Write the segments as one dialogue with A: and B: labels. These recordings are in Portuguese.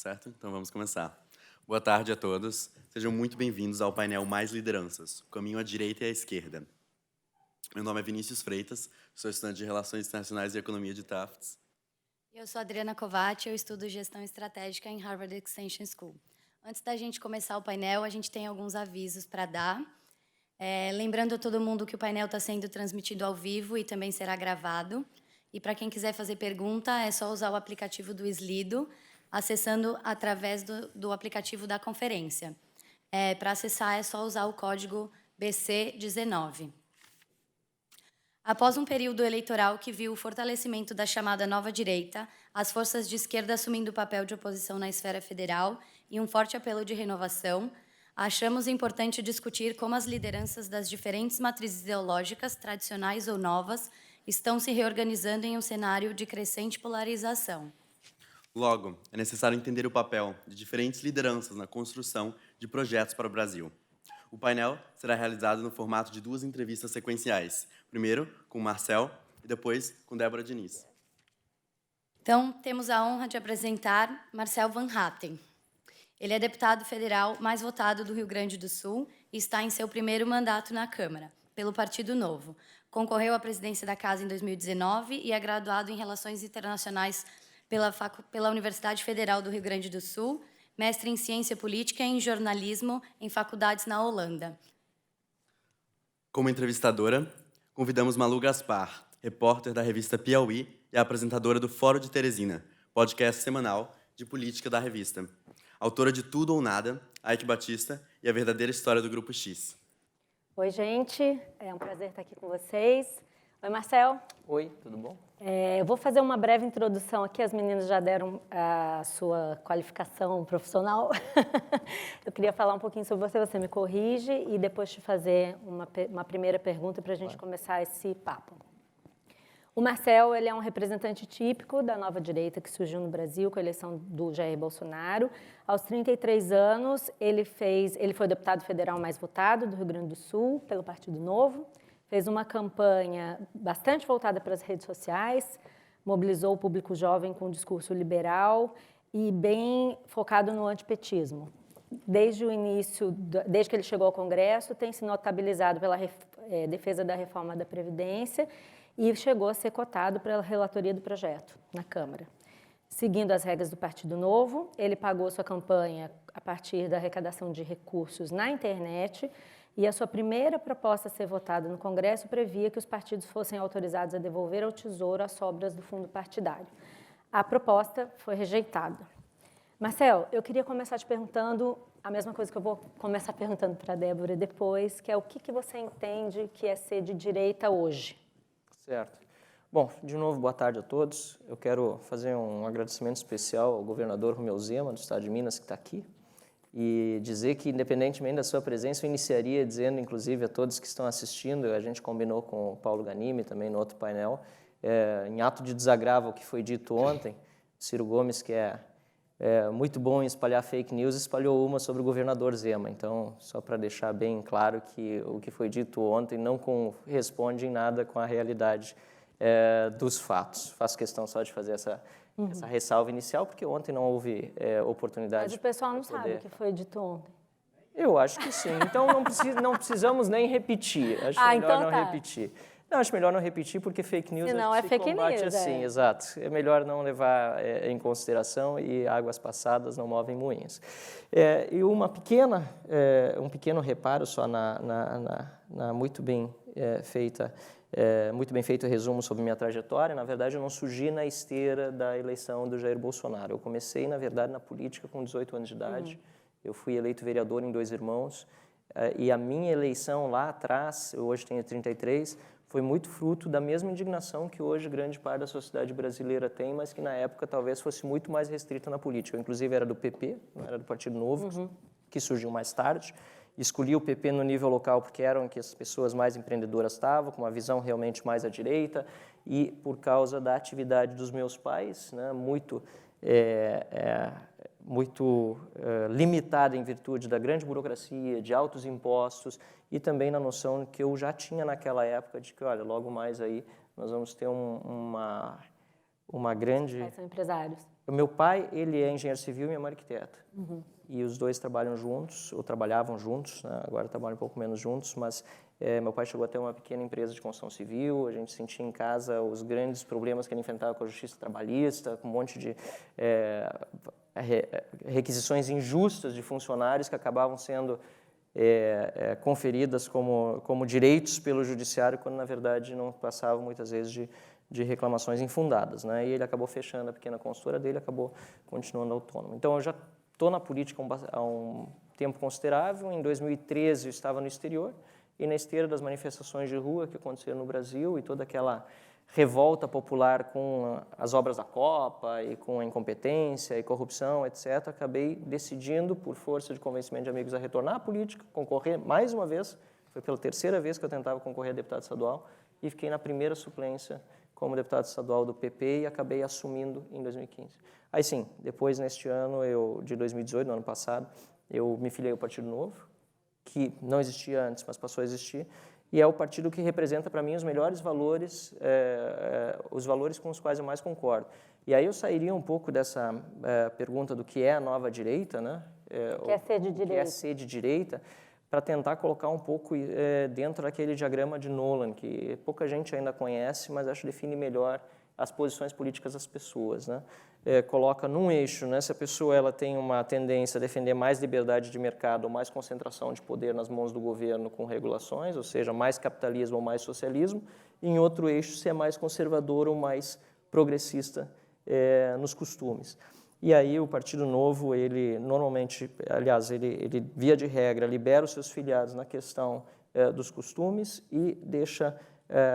A: certo? Então vamos começar. Boa tarde a todos. Sejam muito bem-vindos ao painel Mais Lideranças, o caminho à direita e à esquerda. Meu nome é Vinícius Freitas, sou estudante de Relações Internacionais e Economia de Tufts.
B: Eu sou Adriana Kovács, eu estudo Gestão Estratégica em Harvard Extension School. Antes da gente começar o painel, a gente tem alguns avisos para dar. Lembrando a todo mundo que o painel está sendo transmitido ao vivo e também será gravado. E para quem quiser fazer pergunta, é só usar o aplicativo do Slido, acessando através do aplicativo da conferência. Para acessar, é só usar o código BC19. Após um período eleitoral que viu o fortalecimento da chamada nova direita, as forças de esquerda assumindo o papel de oposição na esfera federal e um forte apelo de renovação, achamos importante discutir como as lideranças das diferentes matrizes ideológicas, tradicionais ou novas, estão se reorganizando em um cenário de crescente polarização.
A: Logo, é necessário entender o papel de diferentes lideranças na construção de projetos para o Brasil. O painel será realizado no formato de 2 entrevistas sequenciais. Primeiro, com Marcel e depois com Débora Diniz.
B: Então, temos a honra de apresentar Marcel Van Hatten. Ele é deputado federal mais votado do Rio Grande do Sul e está em seu primeiro mandato na Câmara, pelo Partido Novo. Concorreu à presidência da Casa em 2019 e é graduado em Relações Internacionais pela Universidade Federal do Rio Grande do Sul, mestre em Ciência Política e em Jornalismo em faculdades na Holanda.
A: Como entrevistadora, convidamos Malu Gaspar, repórter da revista Piauí e apresentadora do Fórum de Teresina, podcast semanal de política da revista. Autora de Tudo ou Nada, Ike Batista e A Verdadeira História do Grupo X.
C: Oi, gente. É um prazer estar aqui com vocês. Oi, Marcel.
D: Oi, tudo bom?
C: Eu vou fazer uma breve introdução aqui. As meninas já deram a sua qualificação profissional. Eu queria falar um pouquinho sobre você. Você me corrige e depois te fazer uma primeira pergunta para a gente começar esse papo. O Marcel, ele é um representante típico da nova direita que surgiu no Brasil com a eleição do Jair Bolsonaro. Aos 33 anos, ele foi o deputado federal mais votado do Rio Grande do Sul pelo Partido Novo. Fez uma campanha bastante voltada para as redes sociais, mobilizou o público jovem com um discurso liberal e bem focado no antipetismo. Desde o início, desde que ele chegou ao Congresso, tem se notabilizado pela defesa da reforma da Previdência e chegou a ser cotado pela relatoria do projeto na Câmara. Seguindo as regras do Partido Novo, ele pagou sua campanha a partir da arrecadação de recursos na internet e a sua primeira proposta a ser votada no Congresso previa que os partidos fossem autorizados a devolver ao Tesouro as sobras do fundo partidário. A proposta foi rejeitada. Marcel, eu queria começar te perguntando a mesma coisa que eu vou começar perguntando para a Débora depois, que é o que você entende que é ser de direita hoje?
D: Certo. Bom, de novo, boa tarde a todos. Eu quero fazer um agradecimento especial ao governador Romeu Zema, do estado de Minas, que está aqui, e dizer que, independentemente da sua presença, eu iniciaria dizendo, inclusive, a todos que estão assistindo, a gente combinou com o Paulo Ganimi, também no outro painel, em ato de desagravo ao que foi dito ontem, Ciro Gomes, que é muito bom em espalhar fake news, espalhou uma sobre o governador Zema. Então, só para deixar bem claro que o que foi dito ontem não corresponde em nada com a realidade dos fatos. Faço questão só de fazer essa ressalva inicial, porque ontem não houve oportunidade.
C: Mas o pessoal não sabe o que foi dito ontem.
D: Eu acho que sim. Então, não precisamos nem repetir. Acho melhor
C: então
D: não
C: tá.
D: repetir. Não, acho melhor não repetir, porque fake news
C: Senão é
D: se
C: fake
D: combate
C: news,
D: assim, exato. É melhor não levar em consideração e águas passadas não movem moinhos. E um pequeno reparo só na muito bem feito resumo sobre minha trajetória. Na verdade, eu não surgi na esteira da eleição do Jair Bolsonaro. Eu comecei, na verdade, na política com 18 anos de idade. Eu fui eleito vereador em Dois Irmãos. E a minha eleição lá atrás, eu hoje tenho 33, foi muito fruto da mesma indignação que hoje grande parte da sociedade brasileira tem, mas que na época talvez fosse muito mais restrita na política. Eu, inclusive, era do PP, não era do Partido Novo, que surgiu mais tarde. Escolhi o PP no nível local porque eram que as pessoas mais empreendedoras estavam, com uma visão realmente mais à direita, e por causa da atividade dos meus pais, né, muito limitada em virtude da grande burocracia, de altos impostos e também na noção que eu já tinha naquela época de que, olha, logo mais aí nós vamos ter uma grande...
C: São empresários.
D: O meu pai, ele é engenheiro civil e minha mãe é arquiteta. E os dois trabalham juntos, ou trabalhavam juntos, né? Agora trabalham um pouco menos juntos, mas meu pai chegou a ter uma pequena empresa de construção civil, a gente sentia em casa os grandes problemas que ele enfrentava com a justiça trabalhista, com um monte de requisições injustas de funcionários que acabavam sendo conferidas como direitos pelo judiciário, quando na verdade não passavam muitas vezes de reclamações infundadas, né? E ele acabou fechando a pequena consultora dele, acabou continuando autônomo. Então eu já estou na política há um tempo considerável. Em 2013 eu estava no exterior e na esteira das manifestações de rua que aconteceram no Brasil e toda aquela revolta popular com as obras da Copa e com a incompetência e corrupção, etc., acabei decidindo, por força de convencimento de amigos, a retornar à política, concorrer mais uma vez. Foi pela terceira vez que eu tentava concorrer a deputado estadual e fiquei na primeira suplência como deputado estadual do PP e acabei assumindo em 2015. Aí sim, depois neste ano, de 2018, no ano passado, eu me filiei ao Partido Novo, que não existia antes, mas passou a existir, e é o partido que representa para mim os melhores valores, os valores com os quais eu mais concordo. E aí eu sairia um pouco dessa pergunta do que é a nova direita, né?
C: O que é ser de direita?
D: O que é ser de direita, para tentar colocar um pouco dentro daquele diagrama de Nolan, que pouca gente ainda conhece, mas acho que define melhor as posições políticas das pessoas, né? Coloca num eixo, né? Se a pessoa ela tem uma tendência a defender mais liberdade de mercado ou mais concentração de poder nas mãos do governo com regulações, ou seja, mais capitalismo ou mais socialismo, e em outro eixo se é mais conservador ou mais progressista nos costumes. E aí o Partido Novo, ele normalmente, aliás, ele via de regra, libera os seus filiados na questão dos costumes e deixa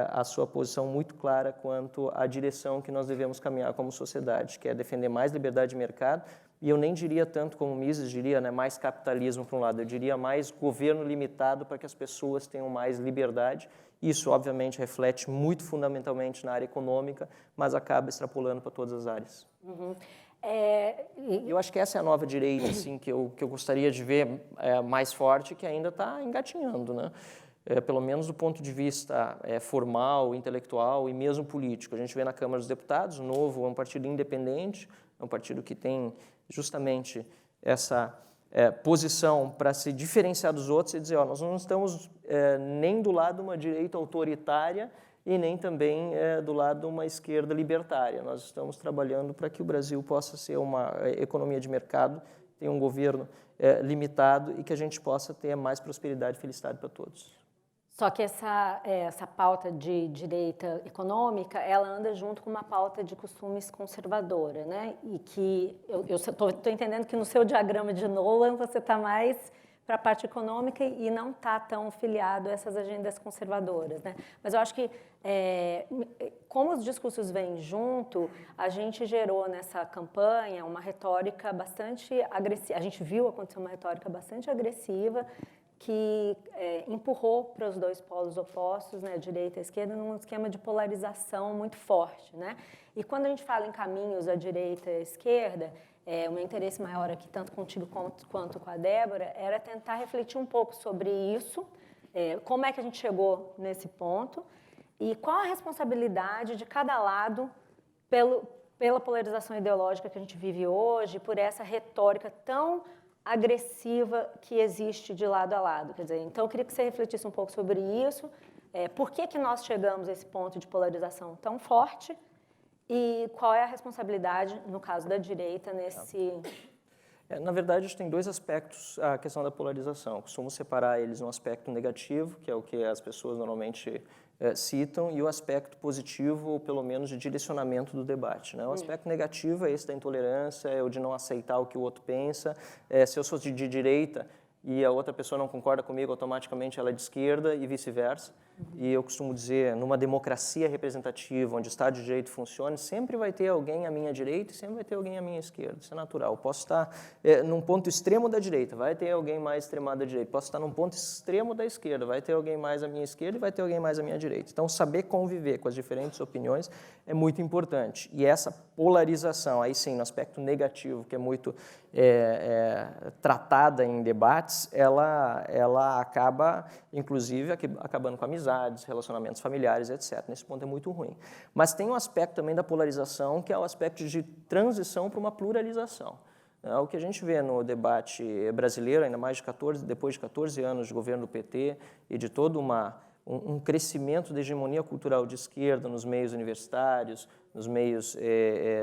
D: a sua posição muito clara quanto à direção que nós devemos caminhar como sociedade, que é defender mais liberdade de mercado, e eu nem diria tanto como Mises diria, né, mais capitalismo para um lado, eu diria mais governo limitado para que as pessoas tenham mais liberdade. Isso, obviamente, reflete muito fundamentalmente na área econômica, mas acaba extrapolando para todas as áreas. Eu acho que essa é a nova direita, assim, que eu gostaria de ver mais forte, que ainda está engatinhando, né? Pelo menos do ponto de vista formal, intelectual e mesmo político. A gente vê na Câmara dos Deputados, o Novo é um partido independente, é um partido que tem justamente essa posição para se diferenciar dos outros e dizer, nós não estamos nem do lado de uma direita autoritária e nem também do lado de uma esquerda libertária. Nós estamos trabalhando para que o Brasil possa ser uma economia de mercado, tenha um governo limitado e que a gente possa ter mais prosperidade e felicidade para todos.
C: Só que essa pauta de direita econômica, ela anda junto com uma pauta de costumes conservadora, né? E que eu estou entendendo que no seu diagrama de Nolan você está mais para a parte econômica e não está tão filiado a essas agendas conservadoras, né? Mas eu acho que, como os discursos vêm junto, a gente gerou nessa campanha uma retórica bastante agressiva. A gente viu acontecer uma retórica bastante agressiva que empurrou para os dois polos opostos, né, direita e esquerda, num esquema de polarização muito forte, né? E quando a gente fala em caminhos à direita e à esquerda, o meu interesse maior aqui, tanto contigo quanto com a Débora, era tentar refletir um pouco sobre isso, como é que a gente chegou nesse ponto e qual a responsabilidade de cada lado pela polarização ideológica que a gente vive hoje, por essa retórica tão agressiva que existe de lado a lado. Quer dizer, então eu queria que você refletisse um pouco sobre isso, por que nós chegamos a esse ponto de polarização tão forte e qual é a responsabilidade, no caso da direita, nesse...
D: Na verdade, a gente tem dois aspectos a questão da polarização. Eu costumo separar eles no aspecto negativo, que é o que as pessoas normalmente citam, e o aspecto positivo, ou pelo menos de direcionamento do debate, né? O aspecto negativo é esse da intolerância, é o de não aceitar o que o outro pensa. Se eu sou de direita e a outra pessoa não concorda comigo, automaticamente ela é de esquerda e vice-versa. E eu costumo dizer, numa democracia representativa, onde o Estado de Direito funciona, sempre vai ter alguém à minha direita e sempre vai ter alguém à minha esquerda. Isso é natural. Eu posso estar num ponto extremo da direita, vai ter alguém mais extremado da direita. Posso estar num ponto extremo da esquerda, vai ter alguém mais à minha esquerda e vai ter alguém mais à minha direita. Então, saber conviver com as diferentes opiniões é muito importante. E essa polarização, aí sim, no aspecto negativo, que é muito tratada em debates, ela acaba, inclusive, acabando com a amizade, amizades, relacionamentos familiares, etc. Nesse ponto é muito ruim. Mas tem um aspecto também da polarização, que é o aspecto de transição para uma pluralização. O que a gente vê no debate brasileiro, ainda mais depois de 14 anos de governo do PT e de todo um crescimento da hegemonia cultural de esquerda nos meios universitários, nos meios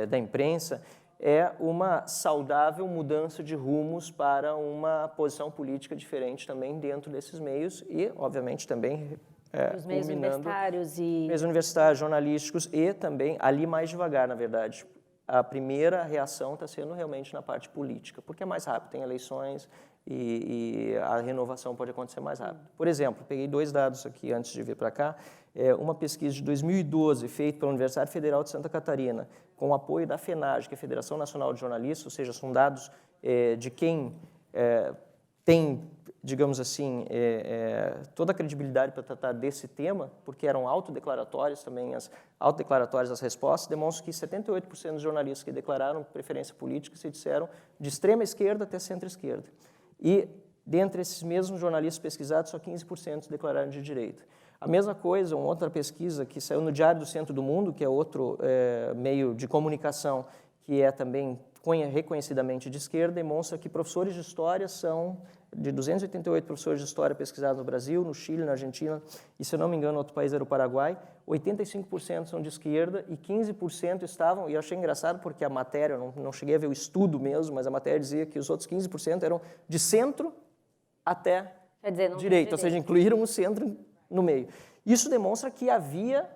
D: da imprensa, é uma saudável mudança de rumos para uma posição política diferente também dentro desses meios e, obviamente, também
C: Os meios universitários e...
D: meios universitários, jornalísticos e também, ali mais devagar, na verdade. A primeira reação está sendo realmente na parte política, porque é mais rápido, tem eleições e a renovação pode acontecer mais rápido. Por exemplo, peguei 2 dados aqui antes de vir para cá, uma pesquisa de 2012 feita pela Universidade Federal de Santa Catarina, com o apoio da FENAGE, que é a Federação Nacional de Jornalistas, ou seja, são dados de quem tem, digamos assim, toda a credibilidade para tratar desse tema, porque eram autodeclaratórias também, as autodeclaratórias das respostas, demonstram que 78% dos jornalistas que declararam preferência política se disseram de extrema esquerda até centro-esquerda. E, dentre esses mesmos jornalistas pesquisados, só 15% declararam de direita. A mesma coisa, uma outra pesquisa que saiu no Diário do Centro do Mundo, que é outro meio de comunicação que é também reconhecidamente de esquerda, demonstra que professores de história são, de 288 professores de história pesquisados no Brasil, no Chile, na Argentina, e se eu não me engano, outro país era o Paraguai, 85% são de esquerda e 15% estavam, e eu achei engraçado porque a matéria, eu não cheguei a ver o estudo mesmo, mas a matéria dizia que os outros 15% eram de centro até direita, ou seja, incluíram o centro no meio. Isso demonstra que havia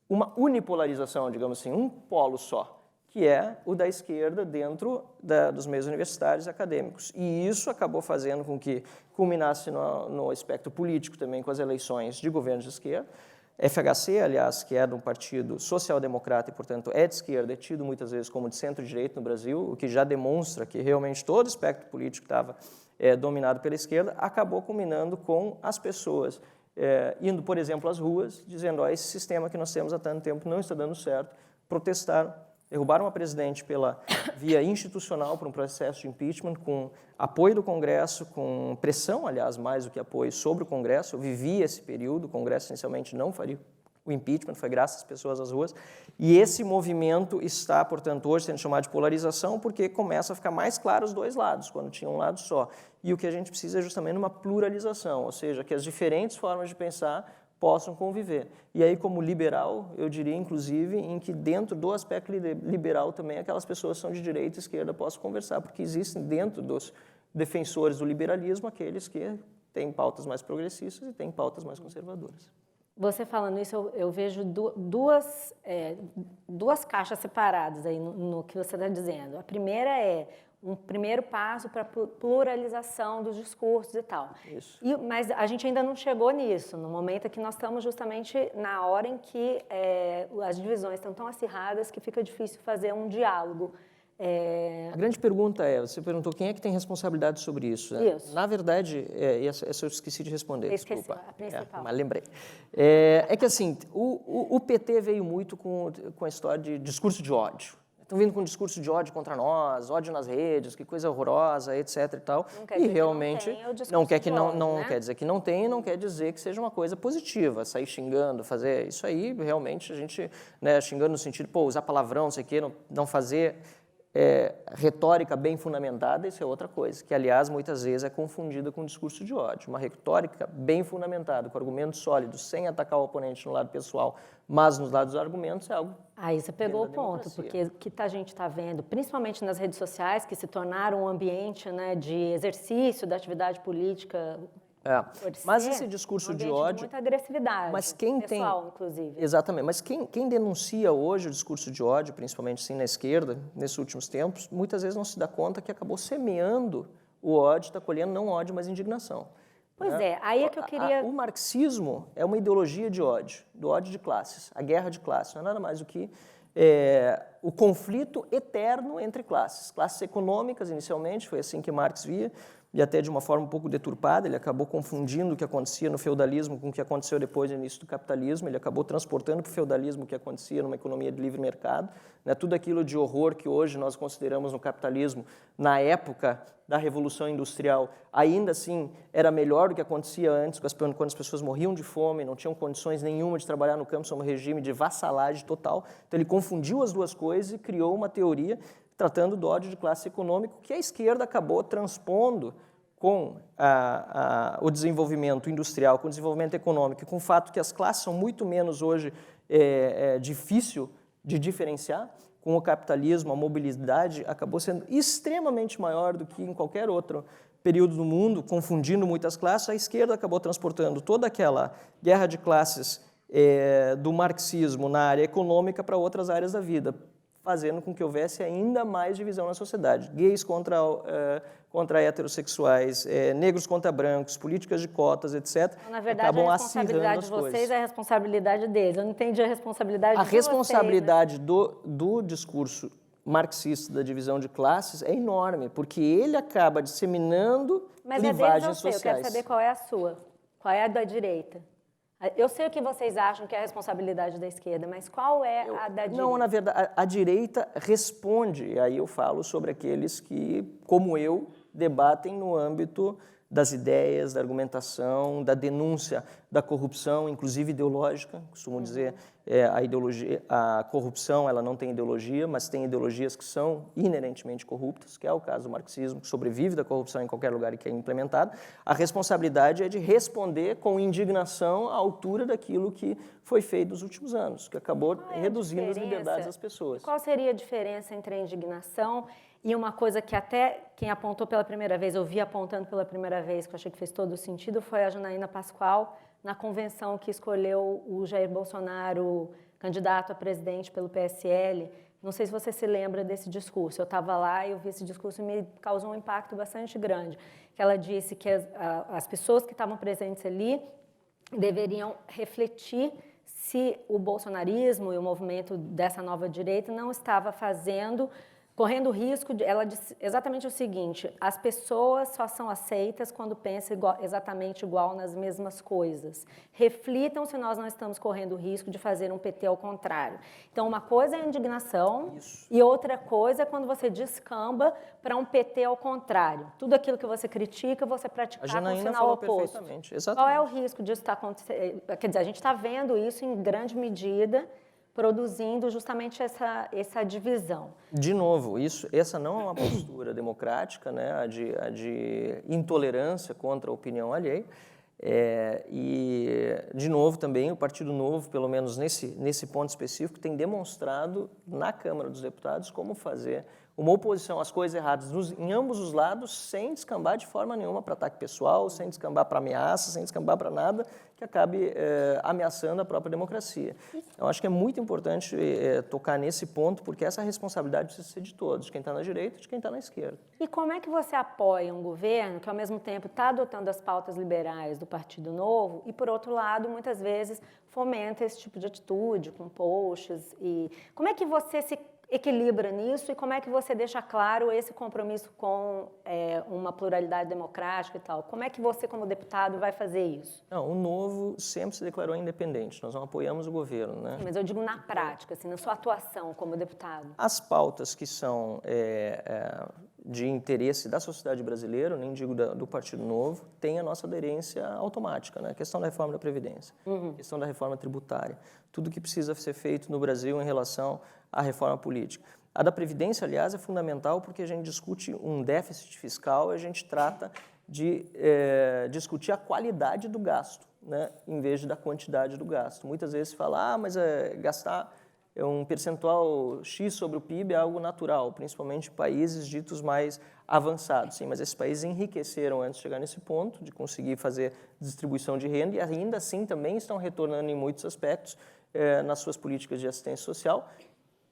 D: uma unipolarização, digamos assim, um polo só, que é o da esquerda dentro dos meios universitários e acadêmicos. E isso acabou fazendo com que culminasse no aspecto político também com as eleições de governos de esquerda. FHC, aliás, que é de um partido social-democrata e, portanto, é de esquerda, é tido muitas vezes como de centro-direita no Brasil, o que já demonstra que realmente todo o espectro político estava dominado pela esquerda, acabou culminando com as pessoas indo, por exemplo, às ruas, dizendo, esse sistema que nós temos há tanto tempo não está dando certo, protestaram, derrubaram a presidente pela via institucional por um processo de impeachment, com apoio do Congresso, com pressão, aliás, mais do que apoio sobre o Congresso. Eu vivi esse período, o Congresso essencialmente não faria o impeachment, foi graças às pessoas às ruas. E esse movimento está, portanto, hoje sendo chamado de polarização, porque começa a ficar mais claro os dois lados, quando tinha um lado só. E o que a gente precisa é justamente uma pluralização, ou seja, que as diferentes formas de pensar possam conviver. E aí, como liberal, eu diria, inclusive, em que dentro do aspecto liberal também aquelas pessoas que são de direita e esquerda possam conversar, porque existem dentro dos defensores do liberalismo aqueles que têm pautas mais progressistas e têm pautas mais conservadoras.
C: Você falando isso, eu vejo duas caixas separadas aí no que você está dizendo. A primeira é um primeiro passo para a pluralização dos discursos e tal.
D: Isso.
C: Mas a gente ainda não chegou nisso, no momento em que nós estamos justamente na hora em que as divisões estão tão acirradas que fica difícil fazer um diálogo.
D: A grande pergunta você perguntou quem é que tem responsabilidade sobre isso. Né?
C: Isso.
D: Na verdade, essa eu esqueci de responder, desculpa.
C: A principal.
D: Mas lembrei. É que assim, o PT veio muito com a história de discurso de ódio. Estão vindo com um discurso de ódio contra nós, ódio nas redes, que coisa horrorosa, etc. e tal.
C: Não quer dizer
D: realmente
C: que não quer
D: dizer que não tem, não quer dizer que seja uma coisa positiva, sair xingando, fazer isso aí, realmente a gente, né, xingando no sentido, usar palavrão, não sei o quê, não fazer retórica bem fundamentada, isso é outra coisa, que aliás muitas vezes é confundida com discurso de ódio. Uma retórica bem fundamentada, com argumentos sólidos, sem atacar o oponente no lado pessoal, mas nos lados dos argumentos, é algo.
C: Aí você pegou o ponto, porque o que a gente está vendo, principalmente nas redes sociais, que se tornaram um ambiente, né, de exercício da atividade política.
D: Mas esse discurso de ódio,
C: de muita agressividade,
D: mas quem
C: pessoal,
D: tem,
C: inclusive.
D: Exatamente, mas quem denuncia hoje o discurso de ódio, principalmente sim na esquerda, nesses últimos tempos, muitas vezes não se dá conta que acabou semeando o ódio, está colhendo não ódio, mas indignação.
C: Pois aí é que eu queria...
D: O marxismo é uma ideologia de ódio, do ódio de classes, a guerra de classes, não é nada mais do que o conflito eterno entre classes econômicas, inicialmente, foi assim que Marx via, e até de uma forma um pouco deturpada. Ele acabou confundindo o que acontecia no feudalismo com o que aconteceu depois no início do capitalismo. Ele acabou transportando para o feudalismo o que acontecia numa economia de livre mercado, né? Tudo aquilo de horror que hoje nós consideramos no capitalismo, na época da Revolução Industrial, ainda assim era melhor do que acontecia antes, quando as pessoas morriam de fome, não tinham condições nenhuma de trabalhar no campo, sob um regime de vassalagem total. Então ele confundiu as duas coisas e criou uma teoria tratando do ódio de classe econômico que a esquerda acabou transpondo com o desenvolvimento industrial, com o desenvolvimento econômico, e com o fato que as classes são muito menos hoje difícil de diferenciar. Com o capitalismo, a mobilidade acabou sendo extremamente maior do que em qualquer outro período do mundo, confundindo muitas classes. A esquerda acabou transportando toda aquela guerra de classes do marxismo na área econômica para outras áreas da vida, fazendo com que houvesse ainda mais divisão na sociedade. Gays contra heterossexuais, negros contra brancos, políticas de cotas, etc.
C: Então, na verdade,
D: acabam
C: a responsabilidade de vocês é a responsabilidade deles. Eu não entendi a responsabilidade de vocês.
D: A responsabilidade do discurso marxista da divisão de classes é enorme, porque ele acaba disseminando clivagens sociais.
C: Eu quero saber qual é a sua, qual é a da direita. Eu sei o que vocês acham que é a responsabilidade da esquerda, mas qual é a da direita?
D: Não, na verdade, a direita responde, e aí eu falo sobre aqueles que, como eu, debatem no âmbito das ideias, da argumentação, da denúncia da corrupção, inclusive ideológica. Costumo dizer, a corrupção ela não tem ideologia, mas tem ideologias que são inerentemente corruptas, que é o caso do marxismo, que sobrevive da corrupção em qualquer lugar que é implementado. A responsabilidade é de responder com indignação à altura daquilo que foi feito nos últimos anos, que acabou reduzindo as liberdades das pessoas.
C: Qual seria a diferença entre a indignação e uma coisa que até quem apontou pela primeira vez, eu vi apontando pela primeira vez, que eu achei que fez todo o sentido, foi a Janaína Pascoal, na convenção que escolheu o Jair Bolsonaro candidato a presidente pelo PSL. Não sei se você se lembra desse discurso. Eu estava lá e eu vi esse discurso e me causou um impacto bastante grande. Que ela disse que as pessoas que estavam presentes ali deveriam refletir se o bolsonarismo e o movimento dessa nova direita não estava correndo risco ela disse exatamente o seguinte: as pessoas só são aceitas quando pensam exatamente igual nas mesmas coisas. Reflitam se nós não estamos correndo o risco de fazer um PT ao contrário. Então, uma coisa é a indignação e outra coisa é quando você descamba para um PT ao contrário. Tudo aquilo que você critica, você praticar com o sinal oposto.
D: Exatamente.
C: Qual é o risco disso estar acontecendo? Quer dizer, a gente está vendo isso em grande medida produzindo justamente essa divisão.
D: De novo, essa não é uma postura democrática, né? A de intolerância contra a opinião alheia. E, de novo, também o Partido Novo, pelo menos nesse ponto específico, tem demonstrado na Câmara dos Deputados como fazer uma oposição às coisas erradas em ambos os lados, sem descambar de forma nenhuma para ataque pessoal, sem descambar para ameaça, sem descambar para nada que acabe ameaçando a própria democracia. Eu acho que é muito importante tocar nesse ponto, porque essa responsabilidade precisa ser de todos, de quem está na direita e de quem está na esquerda.
C: E como é que você apoia um governo que, ao mesmo tempo, está adotando as pautas liberais do Partido Novo e, por outro lado, muitas vezes fomenta esse tipo de atitude, com posts? E como é que você se equilibra nisso e como é que você deixa claro esse compromisso com uma pluralidade democrática e tal? Como é que você, como deputado, vai fazer isso?
D: Não, o Novo sempre se declarou independente, nós não apoiamos o governo, né?
C: Sim, mas eu digo na prática, assim, na sua atuação como deputado.
D: As pautas que são de interesse da sociedade brasileira, nem digo do Partido Novo, têm a nossa aderência automática, né? A questão da reforma da Previdência, a questão da reforma tributária, tudo que precisa ser feito no Brasil em relação à reforma política. A da Previdência, aliás, é fundamental porque a gente discute um déficit fiscal e a gente trata de discutir a qualidade do gasto, né? Em vez da quantidade do gasto. Muitas vezes se fala, mas gastar um percentual X sobre o PIB é algo natural, principalmente em países ditos mais avançados. Sim, mas esses países enriqueceram antes de chegar nesse ponto, de conseguir fazer distribuição de renda e ainda assim também estão retornando em muitos aspectos nas suas políticas de assistência social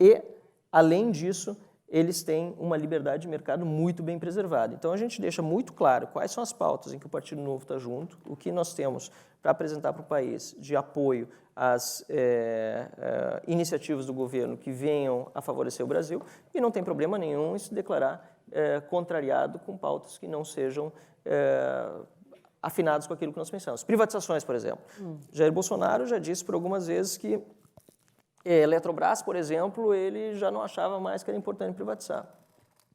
D: e, além disso, eles têm uma liberdade de mercado muito bem preservada. Então, a gente deixa muito claro quais são as pautas em que o Partido Novo está junto, o que nós temos para apresentar para o país de apoio às iniciativas do governo que venham a favorecer o Brasil, e não tem problema nenhum em se declarar contrariado com pautas que não sejam afinadas com aquilo que nós pensamos. Privatizações, por exemplo. Jair Bolsonaro já disse por algumas vezes que Eletrobras, por exemplo, ele já não achava mais que era importante privatizar.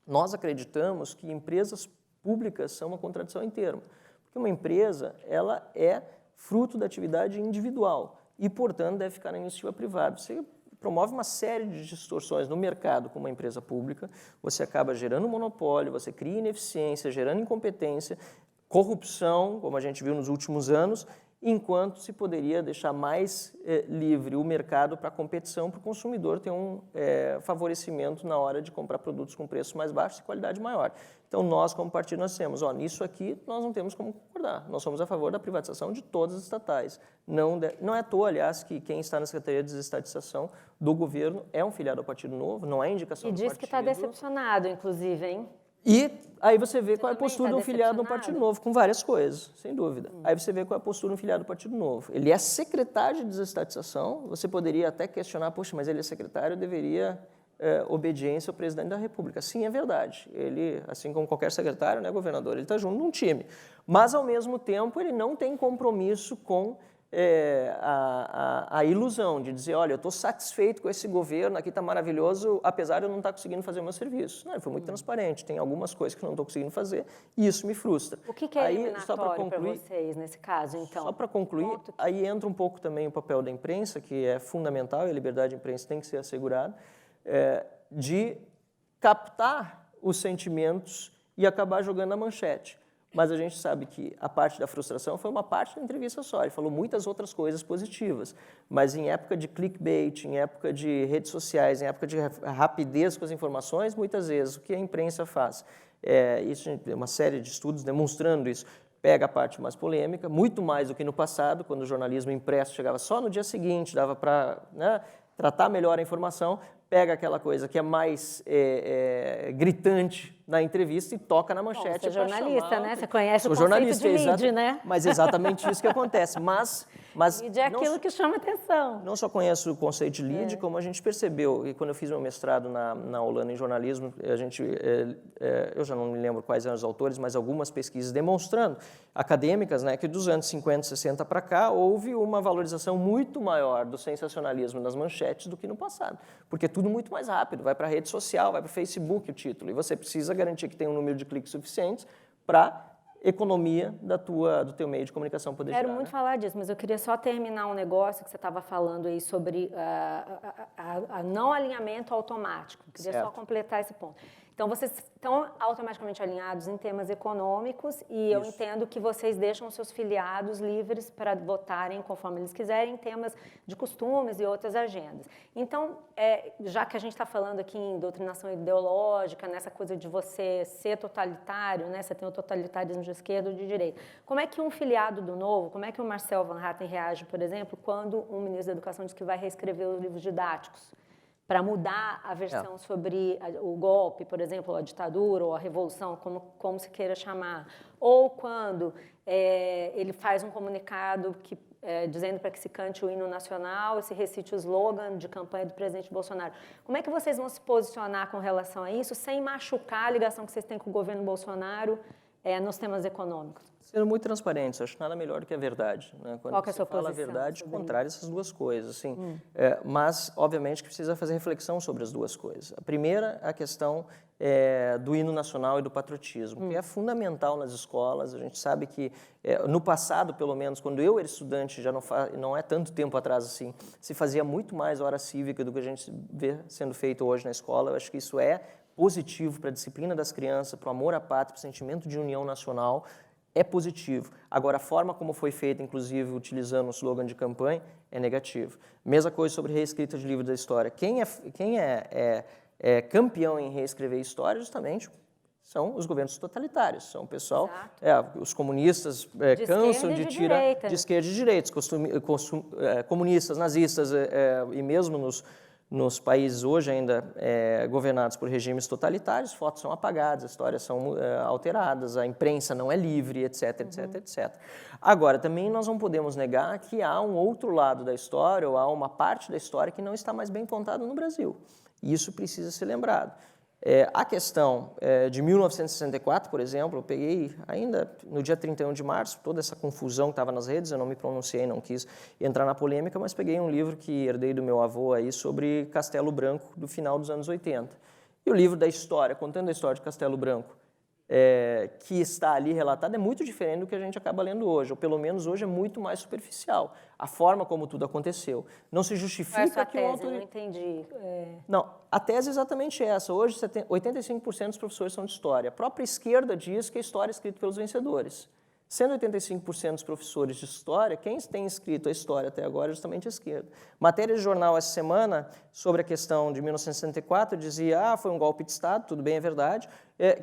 D: Nós acreditamos que empresas públicas são uma contradição em termos, porque uma empresa ela é fruto da atividade individual e, portanto, deve ficar na iniciativa privada. Você promove uma série de distorções no mercado com uma empresa pública, você acaba gerando monopólio, você cria ineficiência, gerando incompetência, corrupção, como a gente viu nos últimos anos, enquanto se poderia deixar mais livre o mercado para a competição, para o consumidor ter um favorecimento na hora de comprar produtos com preço mais baixo e qualidade maior. Então, nós, como partido, nós temos, nisso aqui nós não temos como concordar. Nós somos a favor da privatização de todas as estatais. Não é à toa, aliás, que quem está na Secretaria de Desestatização do governo é um filiado ao Partido Novo, não é indicação do partido.
C: E diz que está decepcionado, inclusive, hein?
D: E aí você vê qual é a postura de um filiado do Partido Novo, com várias coisas, sem dúvida. Aí você vê qual é a postura de um filiado do Partido Novo. Ele é secretário de desestatização, você poderia até questionar, poxa, mas ele é secretário, deveria obediência ao presidente da República. Sim, é verdade. Ele, assim como qualquer secretário, né, governador, ele está junto num time. Mas, ao mesmo tempo, ele não tem compromisso com a ilusão de dizer, olha, eu estou satisfeito com esse governo, aqui está maravilhoso, apesar de eu não estar conseguindo fazer o meu serviço. Não, ele foi muito transparente, tem algumas coisas que eu não estou conseguindo fazer e isso me frustra.
C: O que é eliminatório para vocês nesse caso, então?
D: Só para concluir, aí entra um pouco também o papel da imprensa, que é fundamental, e a liberdade de imprensa tem que ser assegurada, de captar os sentimentos e acabar jogando a manchete. Mas a gente sabe que a parte da frustração foi uma parte da entrevista só. Ele falou muitas outras coisas positivas. Mas em época de clickbait, em época de redes sociais, em época de rapidez com as informações, muitas vezes o que a imprensa faz, isso tem uma série de estudos demonstrando isso, pega a parte mais polêmica, muito mais do que no passado, quando o jornalismo impresso chegava só no dia seguinte, dava para tratar melhor a informação, pega aquela coisa que é mais gritante na entrevista e toca na manchete.
C: Bom, você é jornalista, né? Você conhece
D: o
C: conceito de lead, né?
D: Mas exatamente isso que acontece. Mas
C: lead é aquilo que chama atenção.
D: Não só conheço o conceito de lead, como a gente percebeu, e quando eu fiz meu mestrado na Holanda em jornalismo, eu já não me lembro quais eram os autores, mas algumas pesquisas demonstrando, acadêmicas, né, que dos anos 50, 60 para cá, houve uma valorização muito maior do sensacionalismo nas manchetes do que no passado. Porque é tudo muito mais rápido, vai para a rede social, vai para o Facebook o título, e você precisa garantir que tem um número de cliques suficientes para economia do teu meio de comunicação poder
C: Quero
D: girar,
C: muito falar disso, mas eu queria só terminar um negócio que você estava falando aí sobre a não alinhamento automático. Eu queria só completar esse ponto. Então, vocês estão automaticamente alinhados em temas econômicos e eu entendo que vocês deixam seus filiados livres para votarem conforme eles quiserem em temas de costumes e outras agendas. Então, já que a gente está falando aqui em doutrinação ideológica, nessa coisa de você ser totalitário, né? Você tem o totalitarismo de esquerda ou de direita. Como é que um filiado do Novo, como é que o Marcel Van Hatten reage, por exemplo, quando um ministro da Educação diz que vai reescrever os livros didáticos? Para mudar a versão sobre o golpe, por exemplo, a ditadura ou a revolução, como se queira chamar. Ou quando ele faz um comunicado dizendo para que se cante o hino nacional e se recite o slogan de campanha do presidente Bolsonaro. Como é que vocês vão se posicionar com relação a isso, sem machucar a ligação que vocês têm com o governo Bolsonaro nos temas econômicos?
D: Sendo muito transparentes, acho nada melhor do que a verdade. Né? Quando
C: Qual que é a sua
D: fala
C: posição?
D: A verdade, contrária essas duas coisas. Assim. Mas, obviamente, que precisa fazer reflexão sobre as duas coisas. A primeira, a questão do hino nacional e do patriotismo, que é fundamental nas escolas. A gente sabe que, no passado, pelo menos, quando eu era estudante, já não é tanto tempo atrás assim, se fazia muito mais hora cívica do que a gente vê sendo feito hoje na escola. Eu acho que isso é positivo para a disciplina das crianças, para o amor à pátria, para o sentimento de união nacional, é positivo. Agora, a forma como foi feita, inclusive, utilizando o slogan de campanha, é negativo. Mesma coisa sobre reescrita de livro da história. Quem é campeão em reescrever história, justamente, são os governos totalitários. São o pessoal, os comunistas cansam de tirar de esquerda e direita, comunistas, nazistas e mesmo nos países hoje ainda governados por regimes totalitários, fotos são apagadas, histórias são alteradas, a imprensa não é livre, etc, etc, etc. Agora, também nós não podemos negar que há um outro lado da história, ou há uma parte da história que não está mais bem contada no Brasil. E isso precisa ser lembrado. A questão de 1964, por exemplo, eu peguei ainda no dia 31 de março, toda essa confusão que estava nas redes, eu não me pronunciei, não quis entrar na polêmica, mas peguei um livro que herdei do meu avô aí sobre Castelo Branco do final dos anos 80. E o livro da história, contando a história de Castelo Branco, que está ali relatado, é muito diferente do que a gente acaba lendo hoje, ou pelo menos hoje é muito mais superficial. A forma como tudo aconteceu. Não se justifica que o autor...
C: Não entendi.
D: Não, a tese é exatamente essa. Hoje, 85% dos professores são de história. A própria esquerda diz que a história é escrita pelos vencedores. Sendo 85% dos professores de história, quem tem escrito a história até agora é justamente a esquerda. Matéria de jornal essa semana sobre a questão de 1964 dizia foi um golpe de Estado, tudo bem, é verdade,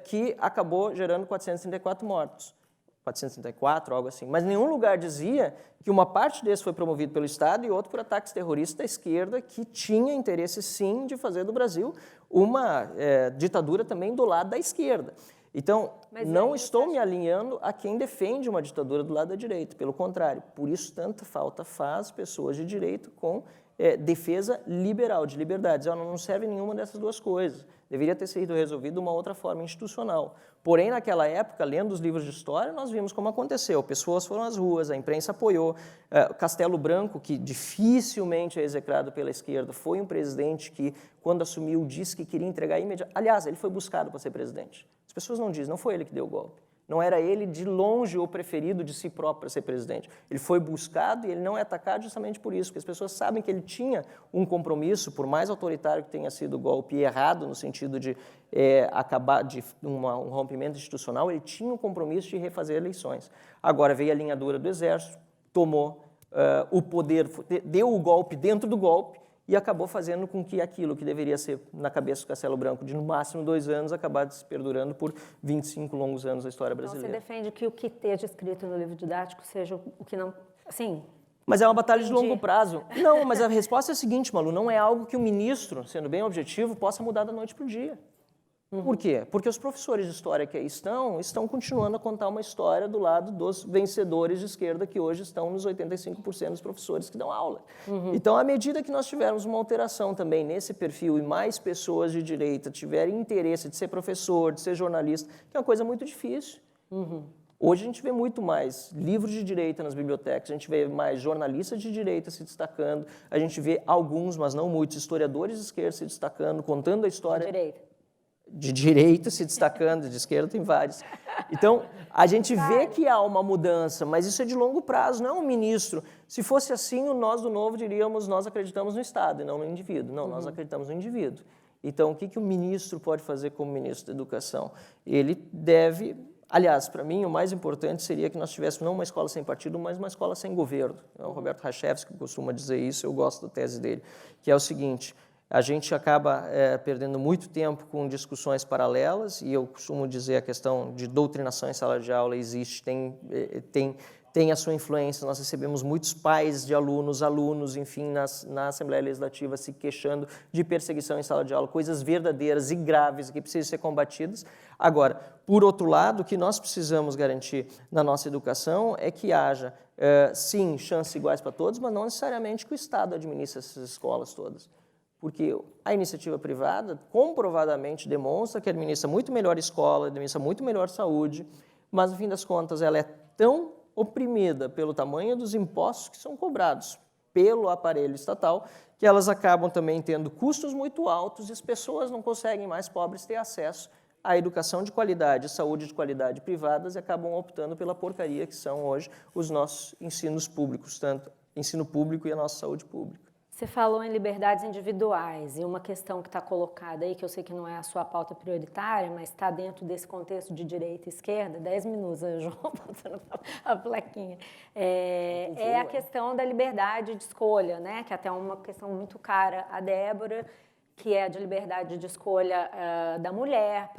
D: que acabou gerando 434 mortos. 434, algo assim. Mas nenhum lugar dizia que uma parte desse foi promovido pelo Estado e outro por ataques terroristas da esquerda, que tinha interesse, sim, de fazer do Brasil uma ditadura também do lado da esquerda. Então, não estou me alinhando a quem defende uma ditadura do lado da direita, pelo contrário. Por isso, tanta falta faz pessoas de direita com defesa liberal, de liberdades. Não serve nenhuma dessas duas coisas. Deveria ter sido resolvido de uma outra forma institucional. Porém, naquela época, lendo os livros de história, nós vimos como aconteceu. Pessoas foram às ruas, a imprensa apoiou. Castelo Branco, que dificilmente é execrado pela esquerda, foi um presidente que, quando assumiu, disse que queria entregar imediatamente. Aliás, ele foi buscado para ser presidente. As pessoas não dizem, não foi ele que deu o golpe. Não era ele, de longe, o preferido de si próprio para ser presidente. Ele foi buscado e ele não é atacado justamente por isso, porque as pessoas sabem que ele tinha um compromisso, por mais autoritário que tenha sido o golpe, e errado no sentido de acabar de um rompimento institucional, ele tinha um compromisso de refazer eleições. Agora veio a linha dura do Exército, tomou o poder, deu o golpe dentro do golpe, e acabou fazendo com que aquilo que deveria ser na cabeça do Castelo Branco de no máximo 2 anos, acabasse perdurando por 25 longos anos da história brasileira.
C: Então, você defende que o que esteja escrito no livro didático seja o que não... Assim,
D: mas é uma batalha de longo prazo. Não, mas a resposta é a seguinte, Malu, não é algo que o ministro, sendo bem objetivo, possa mudar da noite para o dia. Por quê? Porque os professores de história que aí estão continuando a contar uma história do lado dos vencedores de esquerda que hoje estão nos 85% dos professores que dão aula. Então, à medida que nós tivermos uma alteração também nesse perfil e mais pessoas de direita tiverem interesse de ser professor, de ser jornalista, que é uma coisa muito difícil. Hoje a gente vê muito mais livros de direita nas bibliotecas, a gente vê mais jornalistas de direita se destacando, a gente vê alguns, mas não muitos, historiadores de esquerda se destacando, contando a história... De direita se destacando, de esquerda tem vários. Então, a gente vê que há uma mudança, mas isso é de longo prazo, não é um ministro. Se fosse assim, nós do Novo diríamos, nós acreditamos no Estado e não no indivíduo. Não, nós acreditamos no indivíduo. Então, o que o ministro pode fazer como ministro da Educação? Ele deve... Aliás, para mim, o mais importante seria que nós tivéssemos não uma escola sem partido, mas uma escola sem governo. O Roberto Rachevsky costuma dizer isso, eu gosto da tese dele, que é o seguinte... A gente acaba perdendo muito tempo com discussões paralelas, e eu costumo dizer a questão de doutrinação em sala de aula existe, tem a sua influência. Nós recebemos muitos pais de alunos, enfim, na Assembleia Legislativa se queixando de perseguição em sala de aula, coisas verdadeiras e graves que precisam ser combatidas. Agora, por outro lado, o que nós precisamos garantir na nossa educação é que haja, sim, chances iguais para todos, mas não necessariamente que o Estado administre essas escolas todas. Porque a iniciativa privada comprovadamente demonstra que administra muito melhor escola, administra muito melhor saúde, mas, no fim das contas, ela é tão oprimida pelo tamanho dos impostos que são cobrados pelo aparelho estatal, que elas acabam também tendo custos muito altos e as pessoas não conseguem mais, pobres, ter acesso à educação de qualidade, saúde de qualidade privadas e acabam optando pela porcaria que são hoje os nossos ensinos públicos, tanto ensino público e a nossa saúde pública.
C: Você falou em liberdades individuais e uma questão que está colocada aí, que eu sei que não é a sua pauta prioritária, mas está dentro desse contexto de direita e esquerda, 10 minutos, João, botando a plaquinha, é a questão da liberdade de escolha, né? Que até é uma questão muito cara a Débora, que é a de liberdade de escolha da mulher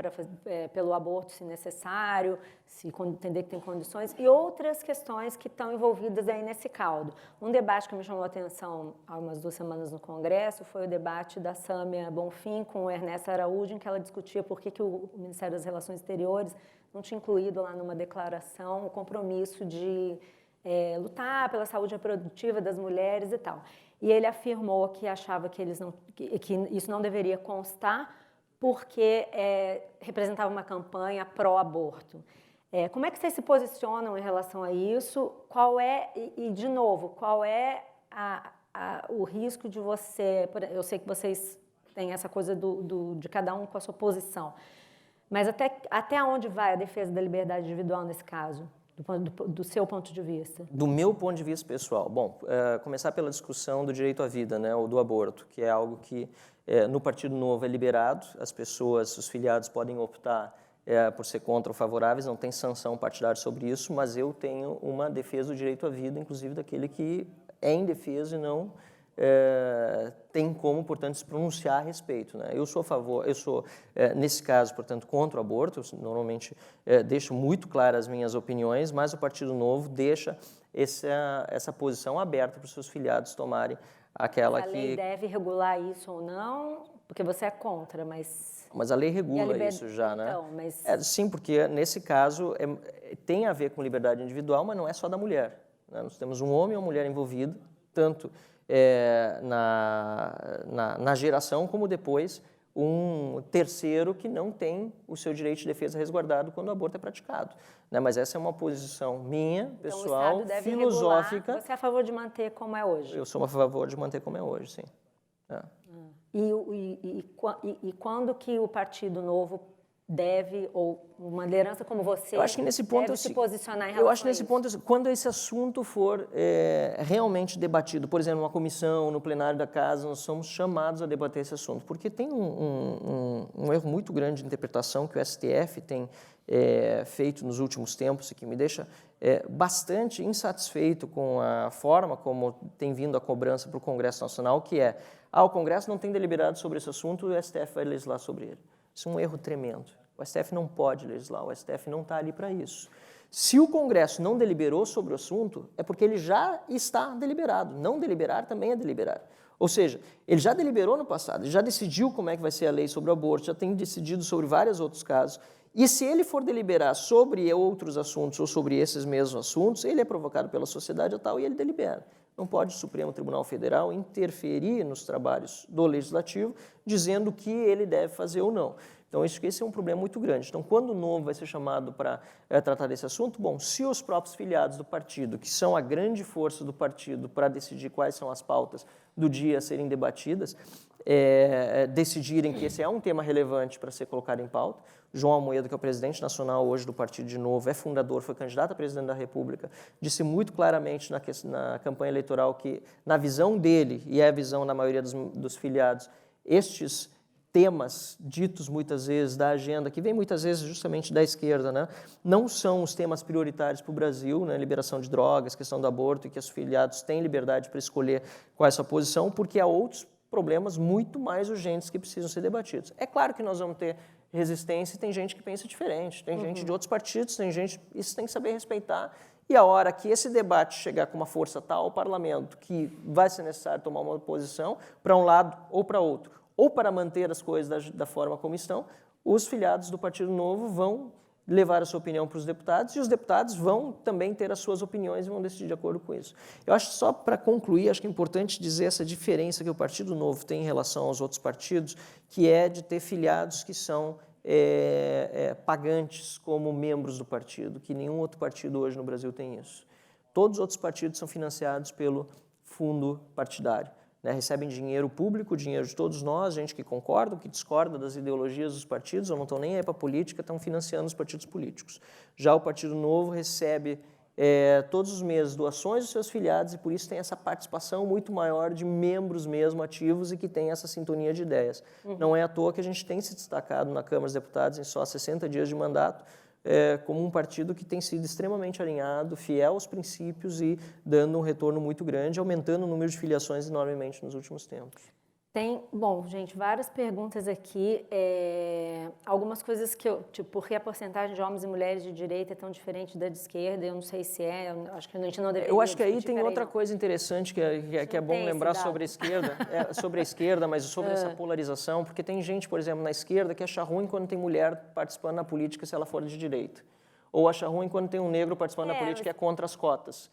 C: pelo aborto, se necessário, se entender que tem condições, e outras questões que estão envolvidas aí nesse caldo. Um debate que me chamou a atenção há umas 2 semanas no Congresso foi o debate da Sâmia Bonfim com o Ernesto Araújo, em que ela discutia por que o Ministério das Relações Exteriores não tinha incluído lá numa declaração o compromisso de lutar pela saúde reprodutiva das mulheres e tal. E ele afirmou que achava que isso não deveria constar porque representava uma campanha pró-aborto. Como é que vocês se posicionam em relação a isso? De novo, qual é o risco de você... Eu sei que vocês têm essa coisa de cada um com a sua posição, mas até onde vai a defesa da liberdade individual nesse caso, do seu ponto de vista?
D: Do meu ponto de vista pessoal, bom, começar pela discussão do direito à vida, né, ou do aborto, que é algo que no Partido Novo é liberado, as pessoas, os filiados podem optar por ser contra ou favoráveis, não tem sanção partidária sobre isso, mas eu tenho uma defesa do direito à vida, inclusive daquele que é indefeso e não tem como, portanto, se pronunciar a respeito, né? Eu sou a favor, nesse caso, portanto, contra o aborto, eu normalmente deixo muito claras as minhas opiniões, mas o Partido Novo deixa essa posição aberta para os seus filiados tomarem aquela que...
C: A lei deve regular isso ou não, porque você é contra, mas
D: a lei regula isso já, né?
C: Então, mas...
D: sim, porque nesse caso tem a ver com liberdade individual, mas não é só da mulher, né? Nós temos um homem e uma mulher envolvidos, tanto na geração como depois um terceiro que não tem o seu direito de defesa resguardado quando o aborto é praticado, né? Mas essa é uma posição minha, pessoal,
C: então, o Estado deve
D: filosófica.
C: Regular. Você é a favor de manter como é hoje?
D: Eu sou a favor de manter como é hoje, sim.
C: E quando que o Partido Novo deve, ou uma liderança como você,
D: eu acho que nesse ponto
C: deve se posicionar em relação
D: eu acho que nesse
C: a
D: ponto, quando esse assunto for realmente debatido, por exemplo, numa comissão, no plenário da casa, nós somos chamados a debater esse assunto, porque tem um erro muito grande de interpretação que o STF tem feito nos últimos tempos e que me deixa bastante insatisfeito com a forma como tem vindo a cobrança para o Congresso Nacional, que o Congresso não tem deliberado sobre esse assunto e o STF vai legislar sobre ele. Isso é um erro tremendo. O STF não pode legislar, o STF não está ali para isso. Se o Congresso não deliberou sobre o assunto, é porque ele já está deliberado. Não deliberar também é deliberar. Ou seja, ele já deliberou no passado, ele já decidiu como é que vai ser a lei sobre o aborto, já tem decidido sobre vários outros casos. E se ele for deliberar sobre outros assuntos ou sobre esses mesmos assuntos, ele é provocado pela sociedade tal e ele delibera. Não pode o Supremo Tribunal Federal interferir nos trabalhos do Legislativo, dizendo o que ele deve fazer ou não. Então, esse é um problema muito grande. Então, quando o Novo vai ser chamado para tratar desse assunto, bom, se os próprios filiados do partido, que são a grande força do partido para decidir quais são as pautas do dia a serem debatidas, decidirem que esse é um tema relevante para ser colocado em pauta. João Amoedo, que é o presidente nacional hoje do Partido de Novo, é fundador, foi candidato a presidente da República, disse muito claramente na campanha eleitoral que, na visão dele, e é a visão da maioria dos filiados, estes temas ditos muitas vezes da agenda, que vem muitas vezes justamente da esquerda, né, não são os temas prioritários para o Brasil, né, liberação de drogas, questão do aborto, e que os filiados têm liberdade para escolher qual é a sua posição, porque há outros problemas muito mais urgentes que precisam ser debatidos. É claro que nós vamos ter resistência e tem gente que pensa diferente, tem gente de outros partidos, tem gente... Isso tem que saber respeitar. E a hora que esse debate chegar com uma força tal ao parlamento que vai ser necessário tomar uma posição para um lado ou para outro, ou para manter as coisas da forma como estão, os filiados do Partido Novo vão levar a sua opinião para os deputados e os deputados vão também ter as suas opiniões e vão decidir de acordo com isso. Eu acho, só para concluir, acho que é importante dizer essa diferença que o Partido Novo tem em relação aos outros partidos, que é de ter filiados que são pagantes como membros do partido, que nenhum outro partido hoje no Brasil tem isso. Todos os outros partidos são financiados pelo fundo partidário. Né, recebem dinheiro público, dinheiro de todos nós, gente que concorda, que discorda das ideologias dos partidos, ou não estão nem aí para a política, estão financiando os partidos políticos. Já o Partido Novo recebe todos os meses doações dos seus filiados e por isso tem essa participação muito maior de membros mesmo ativos e que tem essa sintonia de ideias. Não é à toa que a gente tem se destacado na Câmara dos Deputados em só 60 dias de mandato, como um partido que tem sido extremamente alinhado, fiel aos princípios e dando um retorno muito grande, aumentando o número de filiações enormemente nos últimos tempos.
C: Bom, gente, várias perguntas aqui, algumas coisas que por que a porcentagem de homens e mulheres de direita é tão diferente da de esquerda, eu não sei se acho que a gente não deveria.
D: Eu acho que aí tem outra coisa interessante que é bom lembrar sobre a esquerda, mas sobre essa polarização, porque tem gente, por exemplo, na esquerda que acha ruim quando tem mulher participando na política se ela for de direita, ou acha ruim quando tem um negro participando da política e é contra as cotas.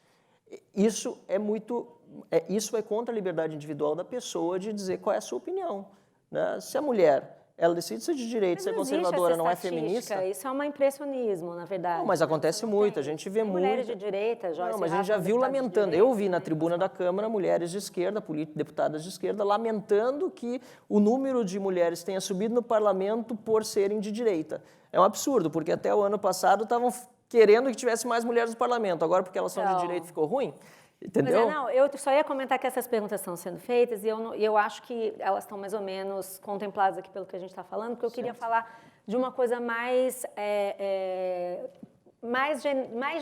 D: Isso é contra a liberdade individual da pessoa de dizer qual é a sua opinião. Né? Se a mulher Ela decide ser de direita, ser conservadora, não é feminista.
C: Isso é um impressionismo, na verdade.
D: Não, mas acontece muito, a gente vê muito.
C: Mulheres de direita, Joyce
D: Não, mas a gente já viu lamentando. Eu vi na tribuna da Câmara mulheres de esquerda, deputadas de esquerda, lamentando que o número de mulheres tenha subido no parlamento por serem de direita. É um absurdo, porque até o ano passado estavam querendo que tivesse mais mulheres no parlamento. Agora, porque elas são de direita, ficou ruim? Entendeu?
C: Mas não, eu só ia comentar que essas perguntas estão sendo feitas e eu acho que elas estão mais ou menos contempladas aqui pelo que a gente está falando, porque eu queria falar de uma coisa mais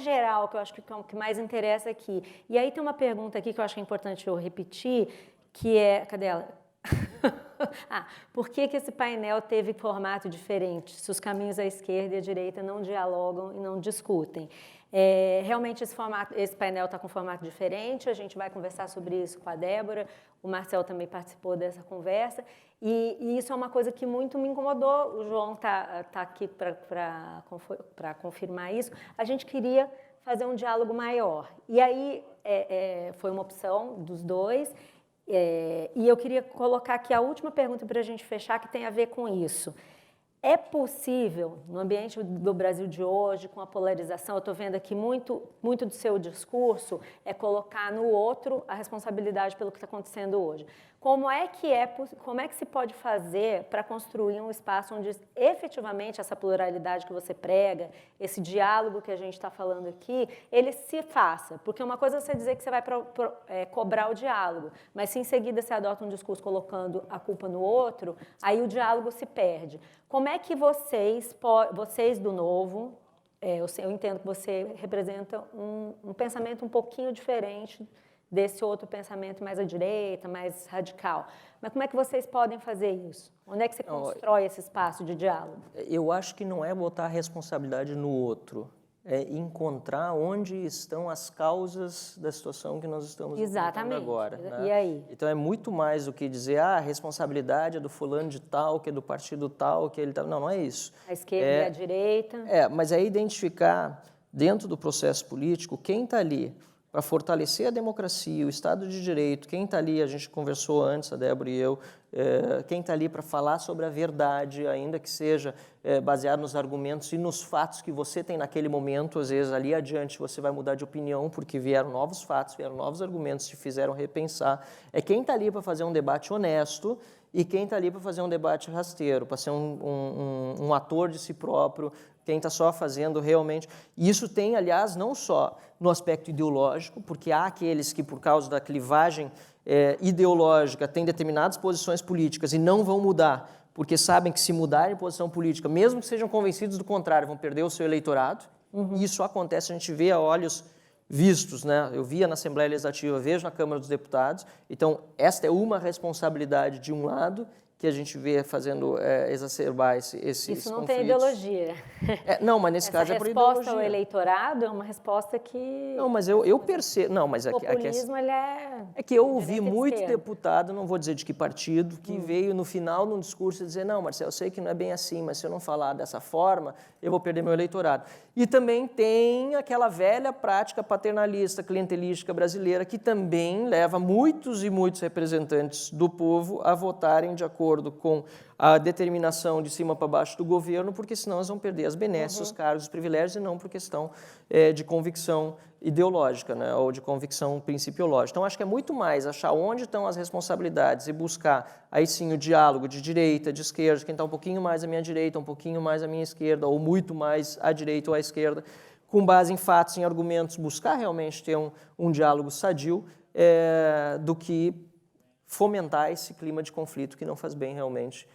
C: geral, que eu acho que é o que mais interessa aqui. E aí tem uma pergunta aqui que eu acho que é importante eu repetir, que é... Cadê ela? Por que esse painel teve formato diferente, se os caminhos à esquerda e à direita não dialogam e não discutem? Realmente esse painel está com formato diferente, a gente vai conversar sobre isso com a Débora, o Marcel também participou dessa conversa, e isso é uma coisa que muito me incomodou, o João está aqui para confirmar isso. A gente queria fazer um diálogo maior, e aí foi uma opção dos dois, e eu queria colocar aqui a última pergunta para a gente fechar, que tem a ver com isso. É possível, no ambiente do Brasil de hoje, com a polarização, eu estou vendo aqui muito do seu discurso, é colocar no outro a responsabilidade pelo que está acontecendo hoje. Como é que se pode fazer para construir um espaço onde efetivamente essa pluralidade que você prega, esse diálogo que a gente está falando aqui, ele se faça? Porque uma coisa é você dizer que você vai cobrar o diálogo, mas se em seguida você adota um discurso colocando a culpa no outro, aí o diálogo se perde. Como é que vocês do Novo, eu entendo que você representa um pensamento um pouquinho diferente desse outro pensamento mais à direita, mais radical. Mas como é que vocês podem fazer isso? Onde é que você constrói esse espaço de diálogo?
D: Eu acho que não é botar a responsabilidade no outro, é encontrar onde estão as causas da situação que nós estamos enfrentando agora. Né?
C: E aí?
D: Então é muito mais do que dizer a responsabilidade é do fulano de tal, que é do partido tal, que ele tá... Não é isso.
C: A esquerda e a direita.
D: Mas é identificar dentro do processo político quem está ali para fortalecer a democracia, o Estado de Direito, quem está ali, a gente conversou antes, a Débora e eu, quem está ali para falar sobre a verdade, ainda que seja baseado nos argumentos e nos fatos que você tem naquele momento, às vezes ali adiante você vai mudar de opinião porque vieram novos fatos, vieram novos argumentos, te fizeram repensar. É quem está ali para fazer um debate honesto e quem está ali para fazer um debate rasteiro, para ser um ator de si próprio, quem está só fazendo realmente... E isso tem, aliás, não só no aspecto ideológico, porque há aqueles que, por causa da clivagem ideológica, têm determinadas posições políticas e não vão mudar, porque sabem que se mudarem de posição política, mesmo que sejam convencidos do contrário, vão perder o seu eleitorado. E isso acontece, a gente vê a olhos vistos, né? Eu via na Assembleia Legislativa, vejo na Câmara dos Deputados. Então, esta é uma responsabilidade de um lado que a gente vê fazendo exacerbar esses
C: Isso não
D: conflitos.
C: tem ideologia.
D: Não, mas nesse caso é por ideologia.
C: Essa resposta ao eleitorado é uma resposta que...
D: Não, mas eu percebo... Não, mas
C: o populismo, ele é...
D: É que eu ouvi muito deputado, não vou dizer de que partido, que veio no final num discurso dizer, não, Marcelo, eu sei que não é bem assim, mas se eu não falar dessa forma, eu vou perder meu eleitorado. E também tem aquela velha prática paternalista, clientelística brasileira, que também leva muitos e muitos representantes do povo a votarem de acordo com a determinação de cima para baixo do governo, porque senão eles vão perder as benesses, os cargos, os privilégios, e não por questão de convicção ideológica, né, ou de convicção principiológica. Então, acho que é muito mais achar onde estão as responsabilidades e buscar, aí sim, o diálogo de direita, de esquerda, quem está um pouquinho mais à minha direita, um pouquinho mais à minha esquerda, ou muito mais à direita ou à esquerda, com base em fatos, em argumentos, buscar realmente ter um diálogo sadio, do que fomentar esse clima de conflito que não faz bem realmente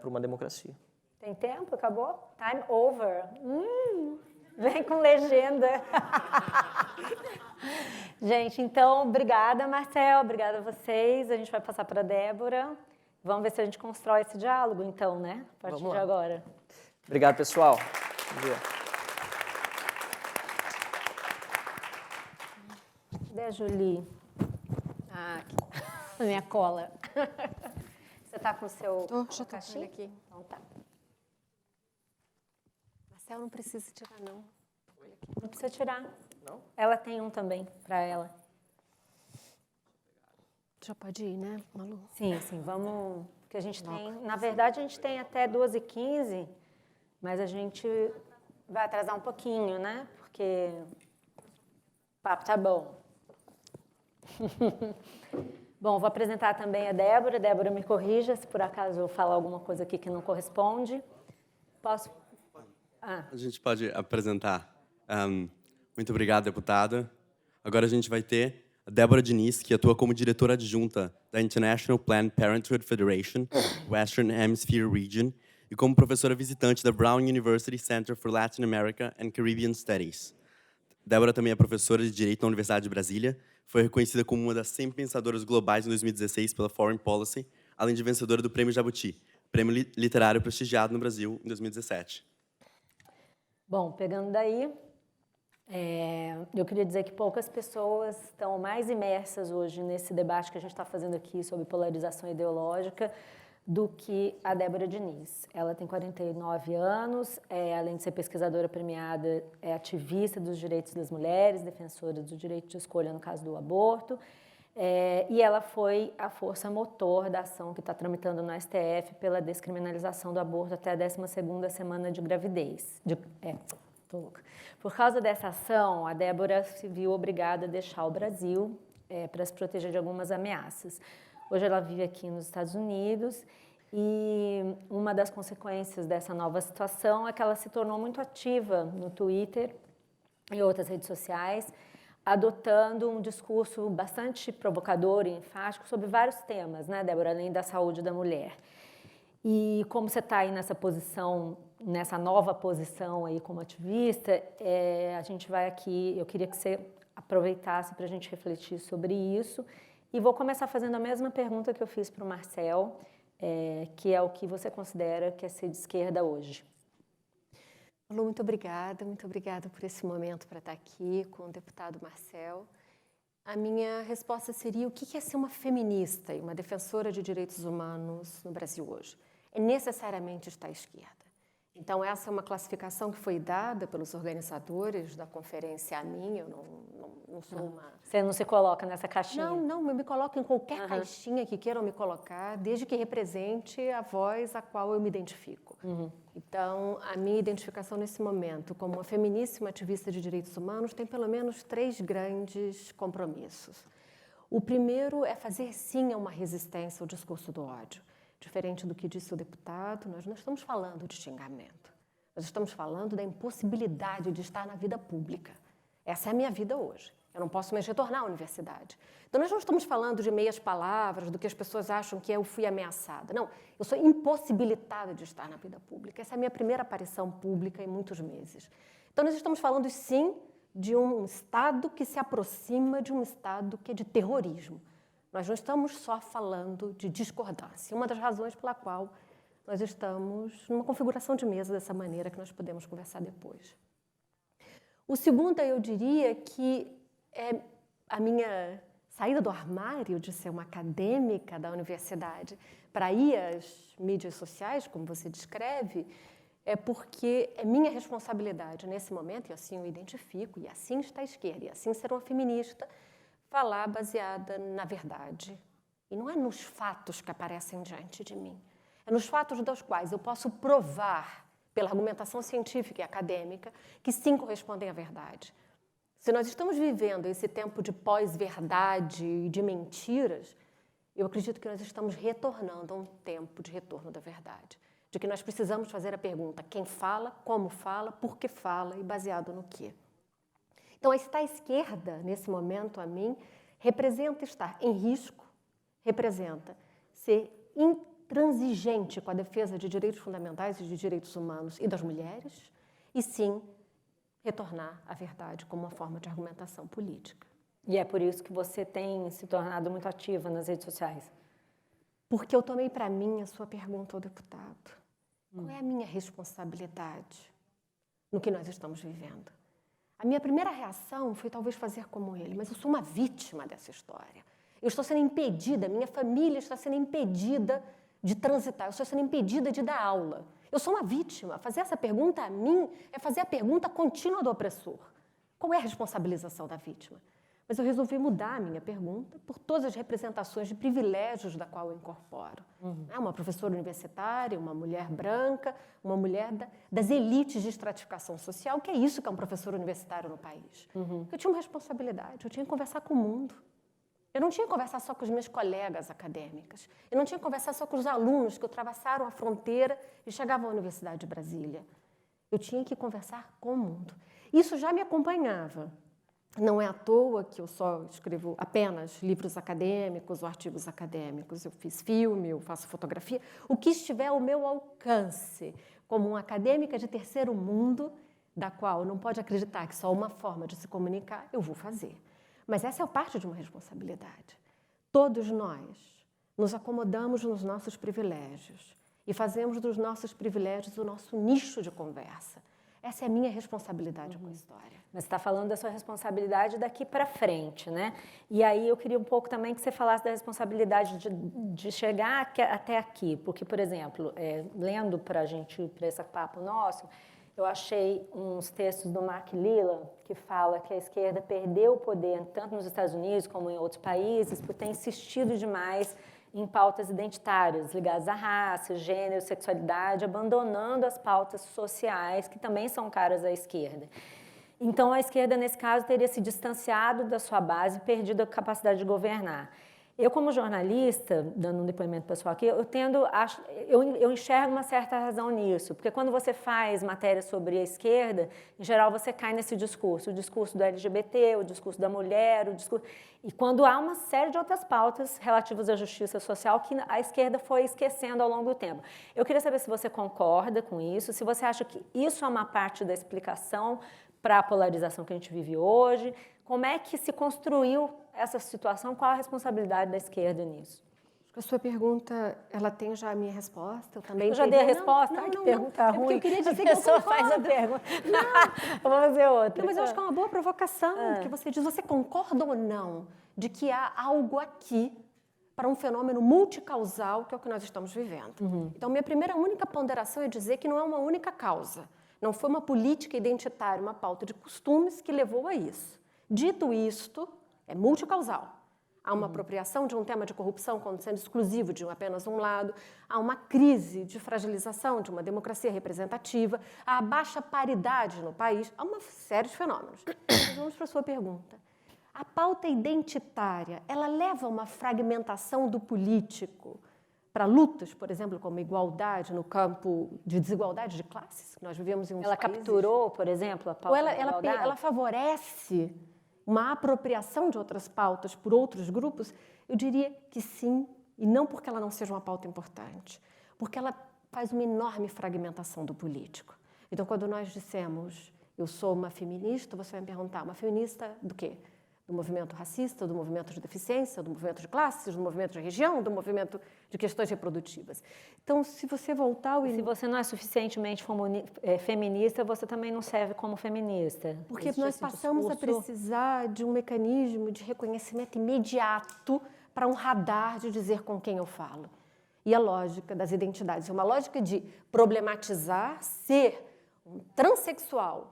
D: para uma democracia.
C: Tem tempo? Acabou? Time over. Vem com legenda. Gente, então, obrigada, Marcel, obrigada a vocês. A gente vai passar para a Débora. Vamos ver se a gente constrói esse diálogo, então, né? A partir de agora.
D: Obrigado, pessoal. Bom dia.
C: Cadê a Julie? Aqui. Minha cola. Você está com o seu
E: caixinha aqui.
C: Então tá.
E: Marcel, não precisa tirar, não.
C: Não precisa tirar.
D: Não?
C: Ela tem um também para ela.
E: Já pode ir, né, Malu?
C: Sim, vamos Porque a gente tem, na verdade, a gente tem até 2h15, mas a gente vai atrasar um pouquinho, né? Porque o papo tá bom. Bom, vou apresentar também a Débora. Débora, me corrija se por acaso eu falar alguma coisa aqui que não corresponde. Posso?
A: A gente pode apresentar. Muito obrigado, deputada. Agora a gente vai ter a Débora Diniz, que atua como diretora adjunta da International Planned Parenthood Federation, Western Hemisphere Region, e como professora visitante da Brown University Center for Latin America and Caribbean Studies. Débora também é professora de Direito na Universidade de Brasília, foi reconhecida como uma das 100 pensadoras globais em 2016 pela Foreign Policy, além de vencedora do Prêmio Jabuti, prêmio literário prestigiado no Brasil em 2017.
C: Bom, pegando daí, eu queria dizer que poucas pessoas estão mais imersas hoje nesse debate que a gente está fazendo aqui sobre polarização ideológica do que a Débora Diniz. Ela tem 49 anos, além de ser pesquisadora premiada, é ativista dos direitos das mulheres, defensora do direito de escolha no caso do aborto, e ela foi a força motor da ação que está tramitando no STF pela descriminalização do aborto até a 12ª semana de gravidez. Tô louca. Por causa dessa ação, a Débora se viu obrigada a deixar o Brasil para se proteger de algumas ameaças. Hoje ela vive aqui nos Estados Unidos e uma das consequências dessa nova situação é que ela se tornou muito ativa no Twitter e outras redes sociais, adotando um discurso bastante provocador e enfático sobre vários temas, né, Débora, além da saúde da mulher. E como você está aí nessa posição, nessa nova posição aí como ativista, a gente vai aqui, eu queria que você aproveitasse para a gente refletir sobre isso. E vou começar fazendo a mesma pergunta que eu fiz para o Marcel, que é o que você considera que é ser de esquerda hoje.
E: Lu, muito obrigada por esse momento para estar aqui com o deputado Marcel. A minha resposta seria: o que é ser uma feminista e uma defensora de direitos humanos no Brasil hoje? É necessariamente estar à esquerda. Então, essa é uma classificação que foi dada pelos organizadores da conferência a mim. Eu não sou uma...
C: Você não se coloca nessa caixinha?
E: Não, eu me coloco em qualquer caixinha que queiram me colocar, desde que represente a voz a qual eu me identifico. Então, a minha identificação nesse momento como uma feminista e uma ativista de direitos humanos tem pelo menos 3 grandes compromissos. O primeiro é fazer sim uma resistência ao discurso do ódio. Diferente do que disse o deputado, nós não estamos falando de xingamento. Nós estamos falando da impossibilidade de estar na vida pública. Essa é a minha vida hoje. Eu não posso mais retornar à universidade. Então, nós não estamos falando de meias palavras, do que as pessoas acham que eu fui ameaçada. Não, eu sou impossibilitada de estar na vida pública. Essa é a minha primeira aparição pública em muitos meses. Então, nós estamos falando, sim, de um Estado que se aproxima de um Estado que é de terrorismo. Nós não estamos só falando de discordância. Uma das razões pela qual nós estamos numa configuração de mesa dessa maneira que nós podemos conversar depois. O segundo, eu diria que é a minha saída do armário de ser uma acadêmica da universidade para ir às mídias sociais, como você descreve, é porque é minha responsabilidade nesse momento, e assim eu identifico, e assim está a esquerda, e assim ser uma feminista, falar baseada na verdade. E não é nos fatos que aparecem diante de mim. É nos fatos dos quais eu posso provar, pela argumentação científica e acadêmica, que sim correspondem à verdade. Se nós estamos vivendo esse tempo de pós-verdade e de mentiras, eu acredito que nós estamos retornando a um tempo de retorno da verdade. De que nós precisamos fazer a pergunta: quem fala, como fala, por que fala e baseado no quê? Então, estar à esquerda, nesse momento, a mim, representa estar em risco, representa ser intransigente com a defesa de direitos fundamentais e de direitos humanos e das mulheres, e sim, retornar à verdade como uma forma de argumentação política.
C: E é por isso que você tem se tornado muito ativa nas redes sociais?
E: Porque eu tomei para mim a sua pergunta ao deputado. Qual é a minha responsabilidade no que nós estamos vivendo? A minha primeira reação foi talvez fazer como ele, mas eu sou uma vítima dessa história. Eu estou sendo impedida, minha família está sendo impedida de transitar, eu estou sendo impedida de dar aula. Eu sou uma vítima. Fazer essa pergunta a mim é fazer a pergunta contínua do opressor. Qual é a responsabilização da vítima? Mas eu resolvi mudar a minha pergunta por todas as representações de privilégios da qual eu incorporo. Uma professora universitária, uma mulher branca, uma mulher das elites de estratificação social, que é isso que é um professor universitário no país. Eu tinha uma responsabilidade, eu tinha que conversar com o mundo. Eu não tinha que conversar só com os meus colegas acadêmicas. Eu não tinha que conversar só com os alunos que ultrapassaram a fronteira e chegavam à Universidade de Brasília. Eu tinha que conversar com o mundo. Isso já me acompanhava. Não é à toa que eu só escrevo apenas livros acadêmicos ou artigos acadêmicos. Eu fiz filme, eu faço fotografia. O que estiver ao meu alcance, como uma acadêmica de terceiro mundo, da qual não pode acreditar que só uma forma de se comunicar, eu vou fazer. Mas essa é parte de uma responsabilidade. Todos nós nos acomodamos nos nossos privilégios e fazemos dos nossos privilégios o nosso nicho de conversa. Essa é a minha responsabilidade com a história.
C: Mas você está falando da sua responsabilidade daqui para frente, né? E aí eu queria um pouco também que você falasse da responsabilidade de chegar até aqui. Porque, por exemplo, lendo para a gente, para esse papo nosso, eu achei uns textos do Mark Lilla que fala que a esquerda perdeu o poder, tanto nos Estados Unidos como em outros países, por ter insistido demais em pautas identitárias ligadas à raça, gênero, sexualidade, abandonando as pautas sociais, que também são caras à esquerda. Então, a esquerda, nesse caso, teria se distanciado da sua base e perdido a capacidade de governar. Eu, como jornalista, dando um depoimento pessoal aqui, eu enxergo uma certa razão nisso, porque quando você faz matéria sobre a esquerda, em geral você cai nesse discurso, o discurso do LGBT, o discurso da mulher, e quando há uma série de outras pautas relativas à justiça social que a esquerda foi esquecendo ao longo do tempo. Eu queria saber se você concorda com isso, se você acha que isso é uma parte da explicação para a polarização que a gente vive hoje, como é que se construiu essa situação, qual a responsabilidade da esquerda nisso?
E: A sua pergunta, ela tem já a minha resposta. Eu também
C: já dei a resposta? Ai, que pergunta ruim.
E: Eu queria dizer
C: que a pessoa faz a pergunta. Eu vou fazer outra.
E: Não, mas eu acho que é uma boa provocação, porque você diz, você concorda ou não de que há algo aqui para um fenômeno multicausal, que é o que nós estamos vivendo. Então, minha primeira única ponderação é dizer que não é uma única causa. Não foi uma política identitária, uma pauta de costumes que levou a isso. Dito isto, é multicausal. Há uma apropriação de um tema de corrupção como sendo exclusivo de apenas um lado, há uma crise de fragilização de uma democracia representativa, há baixa paridade no país, há uma série de fenômenos. Mas vamos para a sua pergunta. A pauta identitária, ela leva a uma fragmentação do político para lutas, por exemplo, como igualdade no campo de desigualdade de classes, que nós vivemos em uns
C: Ela
E: países.
C: Capturou, por exemplo, a pauta
E: Ou
C: da igualdade?
E: ela favorece uma apropriação de outras pautas por outros grupos? Eu diria que sim, e não porque ela não seja uma pauta importante, porque ela faz uma enorme fragmentação do político. Então, quando nós dissemos, eu sou uma feminista, você vai me perguntar, uma feminista do quê? Do movimento racista, do movimento de deficiência, do movimento de classes, do movimento de região, do movimento de questões reprodutivas. Então, se você voltar...
C: Se você não é suficientemente feminista, você também não serve como feminista.
E: Porque nós passamos a precisar de um mecanismo de reconhecimento imediato para um radar de dizer com quem eu falo. E a lógica das identidades é uma lógica de problematizar ser um transexual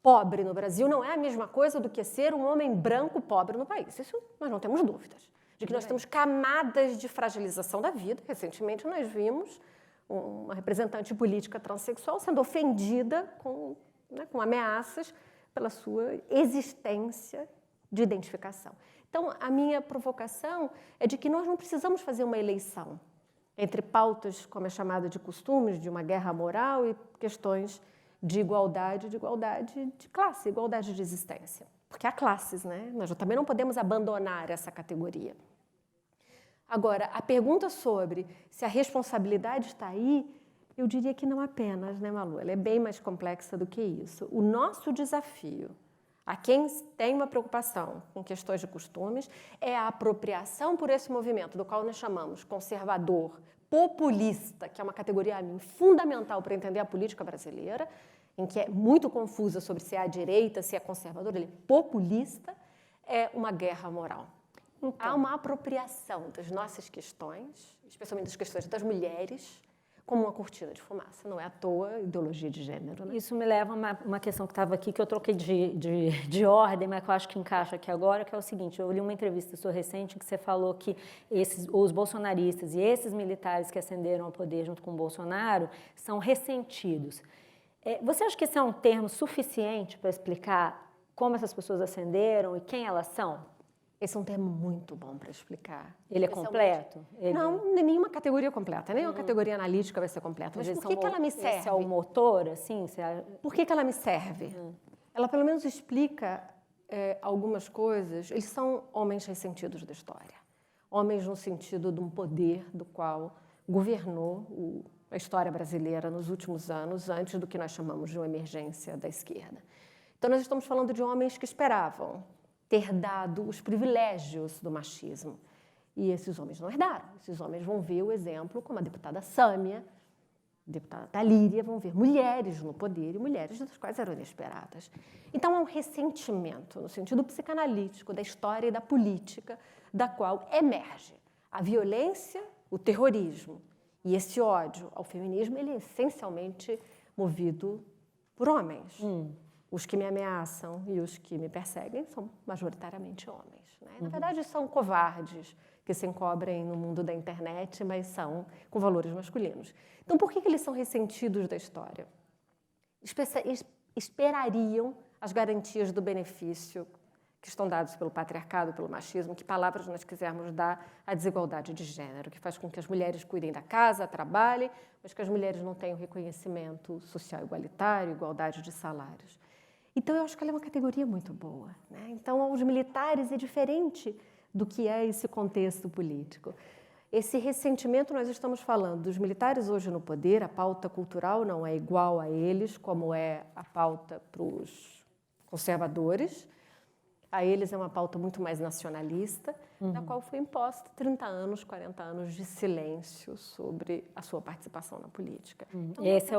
E: pobre no Brasil não é a mesma coisa do que ser um homem branco pobre no país. Isso nós não temos dúvidas. De que nós temos camadas de fragilização da vida. Recentemente nós vimos uma representante política transexual sendo ofendida com ameaças pela sua existência de identificação. Então, a minha provocação é de que nós não precisamos fazer uma eleição entre pautas, como é chamada de costumes, de uma guerra moral e questões de igualdade de classe, igualdade de existência. Porque há classes, né? Nós também não podemos abandonar essa categoria. Agora, a pergunta sobre se a responsabilidade está aí, eu diria que não apenas, né, Malu? Ela é bem mais complexa do que isso. O nosso desafio, a quem tem uma preocupação com questões de costumes, é a apropriação por esse movimento, do qual nós chamamos conservador, populista, que é uma categoria fundamental para entender a política brasileira, em que é muito confusa sobre se é à direita, se é conservador, ele é populista, é uma guerra moral. Então, há uma apropriação das nossas questões, especialmente das questões das mulheres, como uma cortina de fumaça. Não é à toa ideologia de gênero, né?
C: Isso me leva a uma questão que estava aqui, que eu troquei de ordem, mas que eu acho que encaixa aqui agora, que é o seguinte: eu li uma entrevista sua recente que você falou que os bolsonaristas e esses militares que ascenderam ao poder junto com o Bolsonaro são ressentidos. Você acha que esse é um termo suficiente para explicar como essas pessoas ascenderam e quem elas são?
E: Esse é um termo muito bom para explicar.
C: Ele é completo?
E: Não, nenhuma categoria completa, nenhuma categoria analítica vai ser completa. Mas por que ela me serve?
C: Esse é o motor, assim?
E: Por que ela me serve? Ela pelo menos explica algumas coisas. Eles são homens ressentidos da história. Homens no sentido de um poder do qual governou a história brasileira nos últimos anos, antes do que nós chamamos de uma emergência da esquerda. Então nós estamos falando de homens que esperavam ter dado os privilégios do machismo. E esses homens não herdaram. Esses homens vão ver o exemplo como a deputada Sâmia, a deputada Talíria, vão ver mulheres no poder e mulheres das quais eram inesperadas. Então há um ressentimento, no sentido psicanalítico, da história e da política, da qual emerge a violência, o terrorismo e esse ódio ao feminismo. Ele é essencialmente movido por homens. Os que me ameaçam e os que me perseguem são majoritariamente homens, né? Na verdade, são covardes que se encobrem no mundo da internet, mas são com valores masculinos. Então, por que eles são ressentidos da história? Esperariam as garantias do benefício que estão dados pelo patriarcado, pelo machismo, que palavras nós quisermos dar à desigualdade de gênero, que faz com que as mulheres cuidem da casa, trabalhem, mas que as mulheres não tenham reconhecimento social igualitário, igualdade de salários. Então, eu acho que ela é uma categoria muito boa, né? Então, os militares é diferente do que é esse contexto político. Esse ressentimento, nós estamos falando dos militares hoje no poder, a pauta cultural não é igual a eles, como é a pauta para os conservadores. A eles é uma pauta muito mais nacionalista, na qual foi imposta 30 anos, 40 anos de silêncio sobre a sua participação na política. Então,
C: esse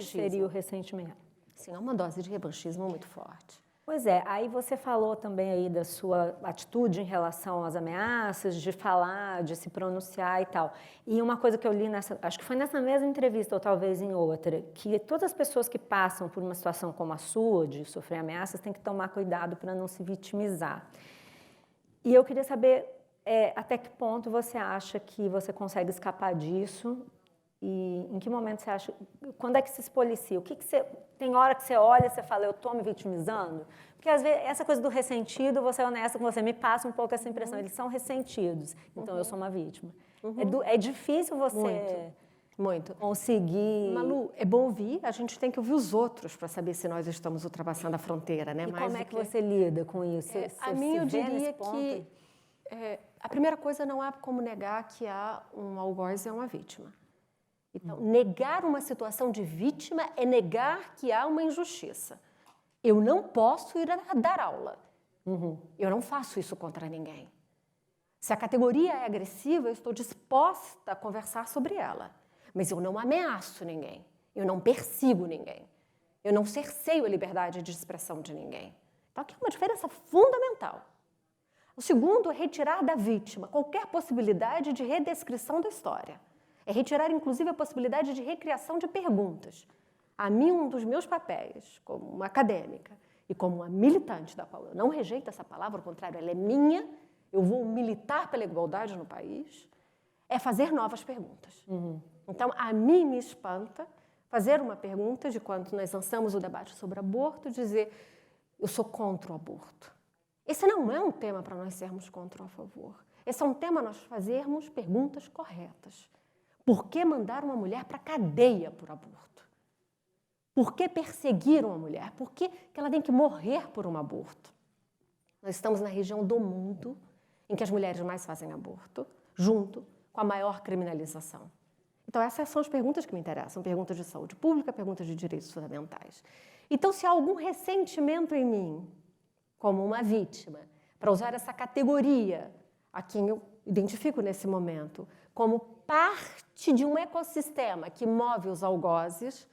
C: seria o ressentimento.
E: Sim, é uma dose de revanchismo muito forte.
C: Pois é, aí você falou também aí da sua atitude em relação às ameaças, de falar, de se pronunciar e tal. E uma coisa que eu li, acho que foi nessa mesma entrevista ou talvez em outra, que todas as pessoas que passam por uma situação como a sua, de sofrer ameaças, têm que tomar cuidado para não se vitimizar. E eu queria saber até que ponto você acha que você consegue escapar disso. E em que momento você acha... Quando é que se policia? O que você... Tem hora que você olha e você fala, eu estou me vitimizando? Porque, às vezes, essa coisa do ressentido, vou ser honesta com você, me passa um pouco essa impressão. Eles são ressentidos, então eu sou uma vítima. É difícil você
E: muito
C: conseguir...
E: Malu, é bom ouvir, a gente tem que ouvir os outros para saber se nós estamos ultrapassando a fronteira, né?
C: E como é que você lida com isso?
E: A mim, eu diria que... a primeira coisa, não há como negar que há um algoz e uma vítima. Então, negar uma situação de vítima é negar que há uma injustiça. Eu não posso ir a dar aula. Eu não faço isso contra ninguém. Se a categoria é agressiva, eu estou disposta a conversar sobre ela. Mas eu não ameaço ninguém. Eu não persigo ninguém. Eu não cerceio a liberdade de expressão de ninguém. Então, aqui é uma diferença fundamental. O segundo é retirar da vítima qualquer possibilidade de redescrição da história. É retirar, inclusive, a possibilidade de recriação de perguntas. A mim, um dos meus papéis, como uma acadêmica e como uma militante, da qual eu não rejeito essa palavra, ao contrário, ela é minha, eu vou militar pela igualdade no país, é fazer novas perguntas. Então, a mim me espanta fazer uma pergunta de quando nós lançamos o debate sobre aborto, dizer, eu sou contra o aborto. Esse não é um tema para nós sermos contra ou a favor. Esse é um tema para nós fazermos perguntas corretas. Por que mandar uma mulher para a cadeia por aborto? Por que perseguir uma mulher? Por que ela tem que morrer por um aborto? Nós estamos na região do mundo em que as mulheres mais fazem aborto, junto com a maior criminalização. Então, essas são as perguntas que me interessam, perguntas de saúde pública, perguntas de direitos fundamentais. Então, se há algum ressentimento em mim, como uma vítima, para usar essa categoria a quem eu identifico nesse momento, como parte de um ecossistema que move os algozes,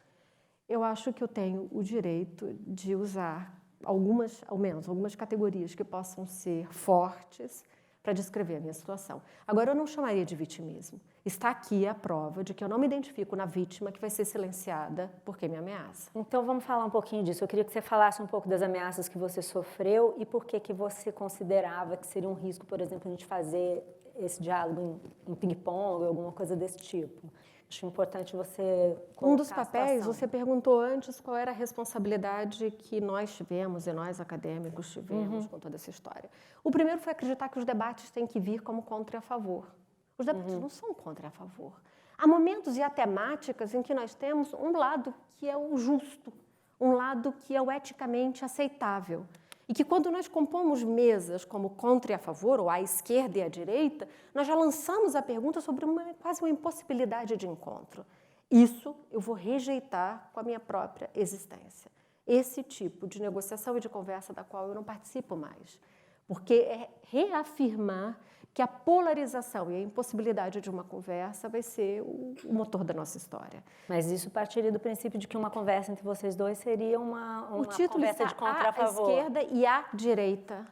E: eu acho que eu tenho o direito de usar ao menos algumas categorias que possam ser fortes para descrever a minha situação. Agora, eu não chamaria de vitimismo. Está aqui a prova de que eu não me identifico na vítima que vai ser silenciada porque me ameaça.
C: Então, vamos falar um pouquinho disso. Eu queria que você falasse um pouco das ameaças que você sofreu e por que você considerava que seria um risco, por exemplo, a gente fazer esse diálogo em ping-pong ou alguma coisa desse tipo. Acho importante você colocar
E: Um dos
C: a
E: papéis,
C: situação.
E: você perguntou antes qual era a responsabilidade que nós tivemos e nós acadêmicos tivemos com toda essa história. O primeiro foi acreditar que os debates têm que vir como contra e a favor. Os debates não são contra e a favor. Há momentos e há temáticas em que nós temos um lado que é o justo, um lado que é o eticamente aceitável. E que quando nós compomos mesas como contra e a favor, ou à esquerda e à direita, nós já lançamos a pergunta sobre quase uma impossibilidade de encontro. Isso eu vou rejeitar com a minha própria existência. Esse tipo de negociação e de conversa da qual eu não participo mais. Porque é reafirmar que a polarização e a impossibilidade de uma conversa vai ser o motor da nossa história.
C: Mas isso partiria do princípio de que uma conversa entre vocês dois seria uma
E: O título
C: conversa
E: está
C: de contra a
E: à
C: favor.
E: esquerda e à direita.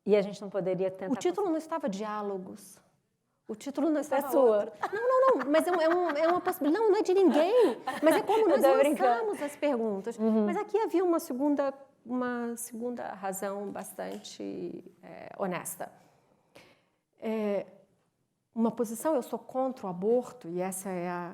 C: E a gente não poderia tentar...
E: O título não estava diálogos. O título não estava
C: sua.
E: outro. Não, mas é uma possibilidade. Não é de ninguém. Mas é como nós lançamos as perguntas. Mas aqui havia uma segunda razão bastante honesta. Uma posição, eu sou contra o aborto, e essa é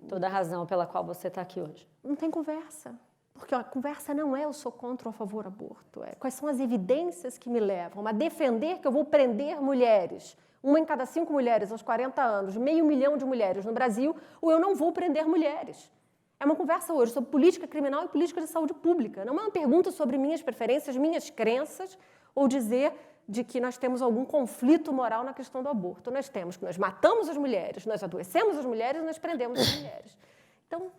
C: Toda a razão pela qual você está aqui hoje.
E: Não tem conversa. Porque a conversa não é eu sou contra ou a favor do aborto. Quais são as evidências que me levam a defender que eu vou prender mulheres, 1 em cada 5 mulheres aos 40 anos, 500 mil de mulheres no Brasil, ou eu não vou prender mulheres. É uma conversa hoje sobre política criminal e política de saúde pública. Não é uma pergunta sobre minhas preferências, minhas crenças, ou dizer de que nós temos algum conflito moral na questão do aborto. Nós temos que nós matamos as mulheres, nós adoecemos as mulheres e nós prendemos as mulheres. Então,